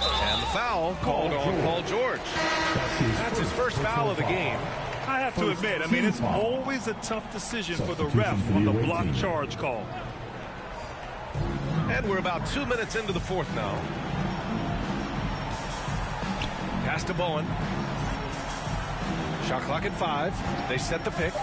And the foul called on Paul George. That's his first foul of the game. I have to admit, I mean, it's always a tough decision for the ref on the block charge call. And we're about 2 minutes into the fourth now. Pass to Bowen. Shot clock at 5. They set the pick.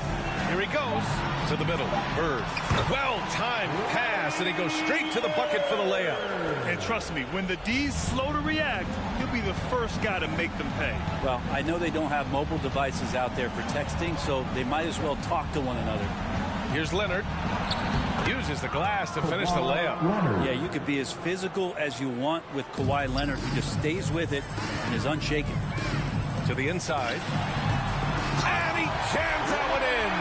Here he goes to the middle. Bird. Well-timed pass, and he goes straight to the bucket for the layup. And trust me, when the D's slow to react, he'll be the first guy to make them pay. Well, I know they don't have mobile devices out there for texting, so they might as well talk to one another. Here's Leonard. Uses the glass to finish the layup. Yeah, you could be as physical as you want with Kawhi Leonard. He just stays with it and is unshaken. To the inside. And he jams that one in.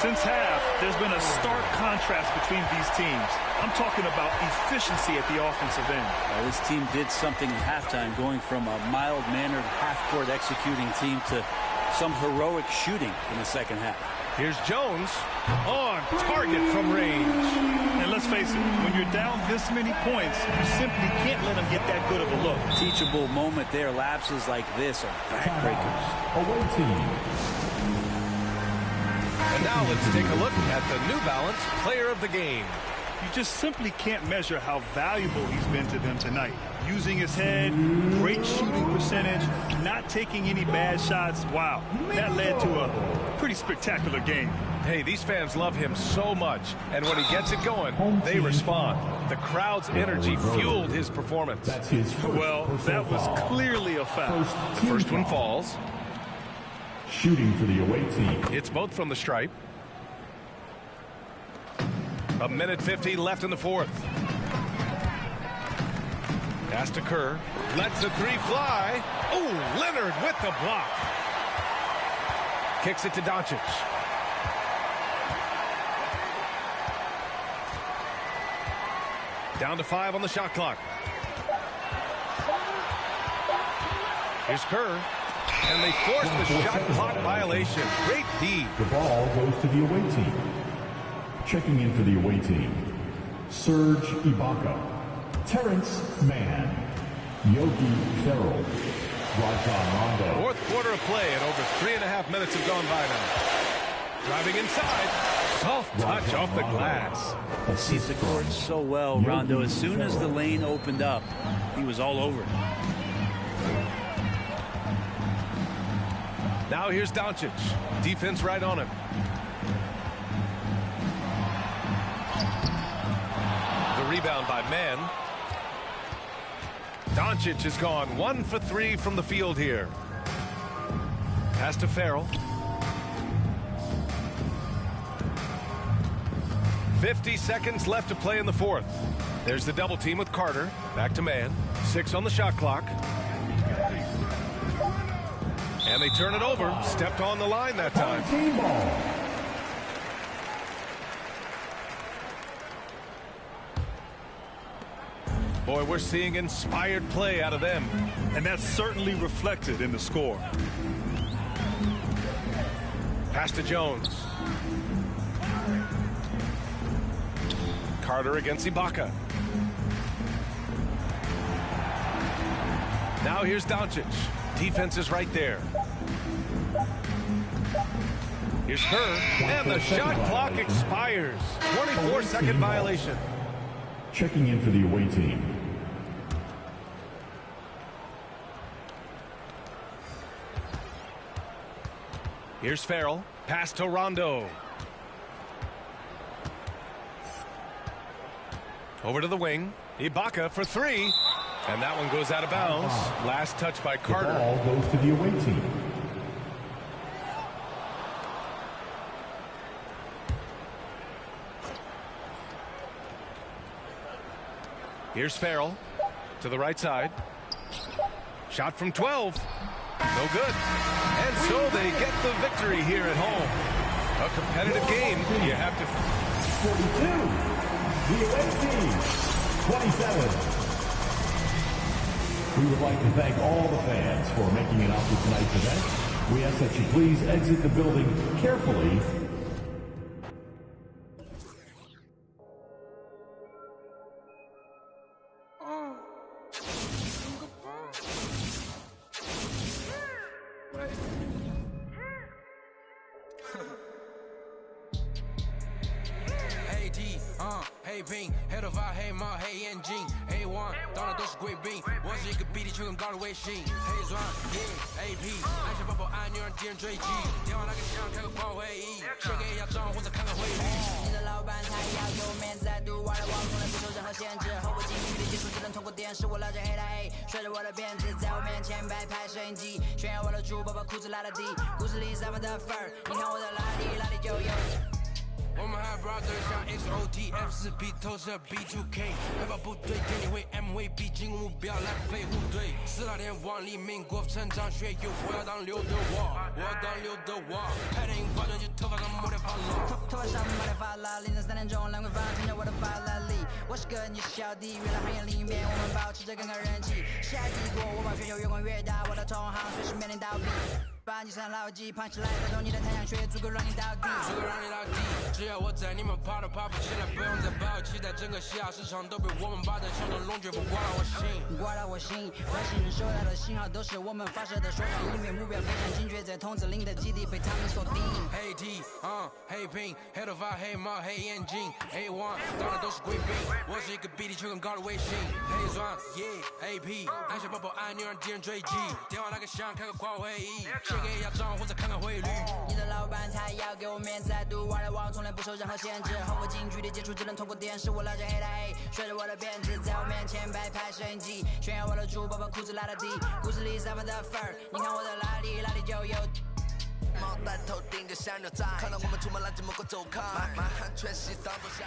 Since half, there's been a stark contrast between these teams. I'm talking about efficiency at the offensive end. This team did something at halftime, going from a mild-mannered half-court executing team to some heroic shooting in the second half. Here's Jones on target from range. And let's face it, when you're down this many points, you simply can't let them get that good of a look. Teachable moment there. Lapses like this are backbreakers. Away team. And now let's take a look at the New Balance player of the game. You just simply can't measure how valuable he's been to them tonight. Using his head, great shooting percentage, not taking any bad shots. Wow, that led to a pretty spectacular game. Hey, these fans love him so much, and when he gets it going, they respond. The crowd's energy fueled his performance. That's his first. Well, that was clearly a foul. The first one falls. Shooting for the away team. It's both from the stripe. A minute 50 left in the fourth. Pass to Kerr. Lets the three fly. Oh, Leonard with the block. Kicks it to Doncic. Down to 5 on the shot clock. Here's Kerr. And they force the shot clock violation. Great D. The ball goes to the away team. Checking in for the away team, Serge Ibaka, Terrence Mann, Yogi Ferrell, Rajon Rondo. Fourth quarter of play and over 3.5 minutes have gone by now. Driving inside. Soft touch off the glass. Sees the court so well, Rondo. As soon as the lane opened up, he was all over it. Now here's Doncic. Defense right on him. The rebound by Mann. Doncic has gone 1 for 3 from the field here. Pass to Ferrell. 50 seconds left to play in the fourth. There's the double team with Carter. Back to Mann. 6 on the shot clock. And they turn it over. Stepped on the line that time. Boy, we're seeing inspired play out of them. And that's certainly reflected in the score. Pass to Jones. Carter against Ibaka. Now here's Doncic. Defense is right there. Here's Kerr, and the shot clock expires. 24-second violation. Checking in for the away team, here's Ferrell. Pass to Rondo. Over to the wing. Ibaka for 3. And that one goes out of bounds. Last touch by Carter. The ball goes to the away team. Here's Ferrell to the right side. Shot from 12. No good. And so they get the victory here at home. A competitive game. You have to... 42. The away team. 27. We would like to thank all the fans for making it out to tonight's event. We ask that you please exit the building carefully. Hey D, hey Ping， 黑头发，黑猫，黑眼睛，黑王，当然都是贵宾。我是一个比你球更高的卫星，黑钻，AP， 按下抱抱按钮让敌人追击，电话那个响，开个狂会议，先给一下账或者看看汇率。你的老板他要有面子，独玩的网从来不受任何限制，后不近距离接触只能通过电视，我老家黑的 A， 甩着我的辫子，在我面前摆拍摄影机，炫耀我的珠宝，把裤子拉到底，故事里散发的粉儿，你看我的哪里就有。我们还 brother 像 XOTF4P 投射 B2K， 海豹部队电力会 M 为 B 进攻目标来飞虎队，4大天王黎明国成长学友，我要当刘德华，我要当刘德华，拍电影发专辑头发上抹点发蜡，头发上抹点发蜡，凌晨3点钟蓝桂坊听着我的法拉利，我是个你是小弟，娱乐行业另一边我们保持着更高人气，下帝国我把全球越滚越大，我的同行随时面临倒闭。把你上牢记，胖起来带动你的太阳穴，足够让你到底，足够让你到底。只要我在，你们爬都爬不起来，不用再抱期待，整个西亚市场都被我们霸占，像个龙卷风刮到我心，刮到我心。外星人收到的信号都是我们发射的，说唱音乐目标非常精确，在筒子林的基地被他们锁定。黑 T， 黑 Pink， 黑头发，黑猫，黑眼睛，黑王，当然都是贵宾。我是一个比地球更高的卫星，黑钻 ，AP， 按下抱抱按钮让敌人追击，电话那个响，开个狂会议。给一下账或者看看汇率。你的老板他要给我面子，独玩的网从来不受任何限制，后我近距离接触只能通过电视，我老家黑的 A， 甩着我的辫子，在我面前摆拍摄影机，炫耀我的珠宝，把裤子拉到底，故事里散发的粉儿，你看我的哪里就有。猫带头顶个小牛仔，看到我们出门拦着某个走开，满汉全席当作下。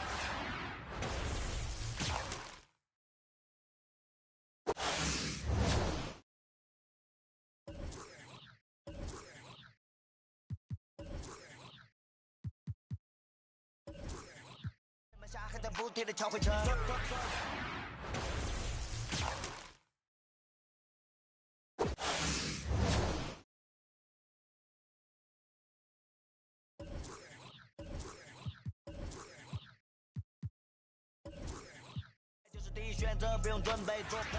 门下还在不停地敲回车。就是第一选择，不用准备作废。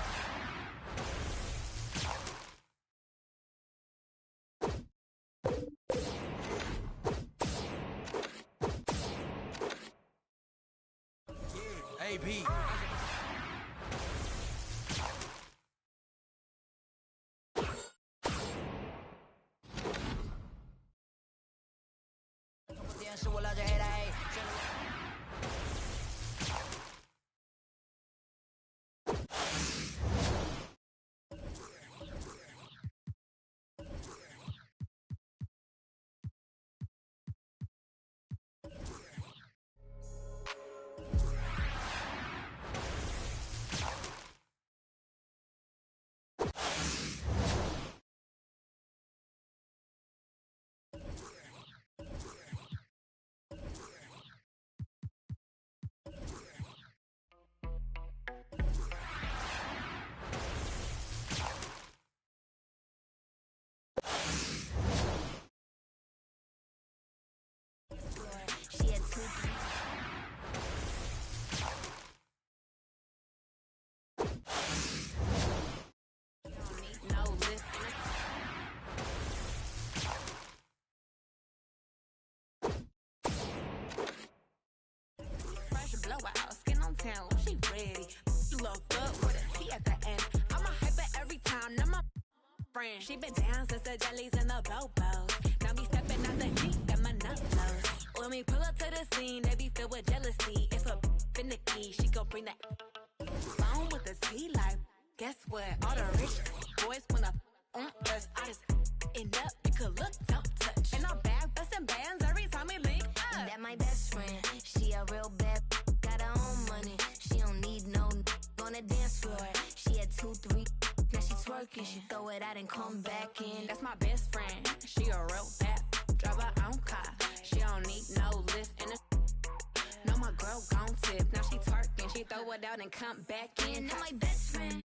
AP。电视我了解黑的 A。Blowout, skin on town, she ready. You look good with a T at the end. I'm a hyper every time, now my friend. She been down since the jellies and the bobos. Now me stepping out the heat, got my nut blows. When we pull up to the scene, they be filled with jealousy. If a finicky, she gon' bring that phone with the T like. Guess what? All the rich boys wanna on us. I just end up, it could look, don't touch. And I'm back busting bands every time we link up. That my best friend, she a real bad. Got her own money, she don't need no on the dance floor. She had 2, 3, now she twerking. She throw it out and come back in. That's my best friend, she a real bad. Drive her own car, she don't need no lift. And no, my girl gon' tip. Now she twerking, she throw it out and come back in. That my best friend.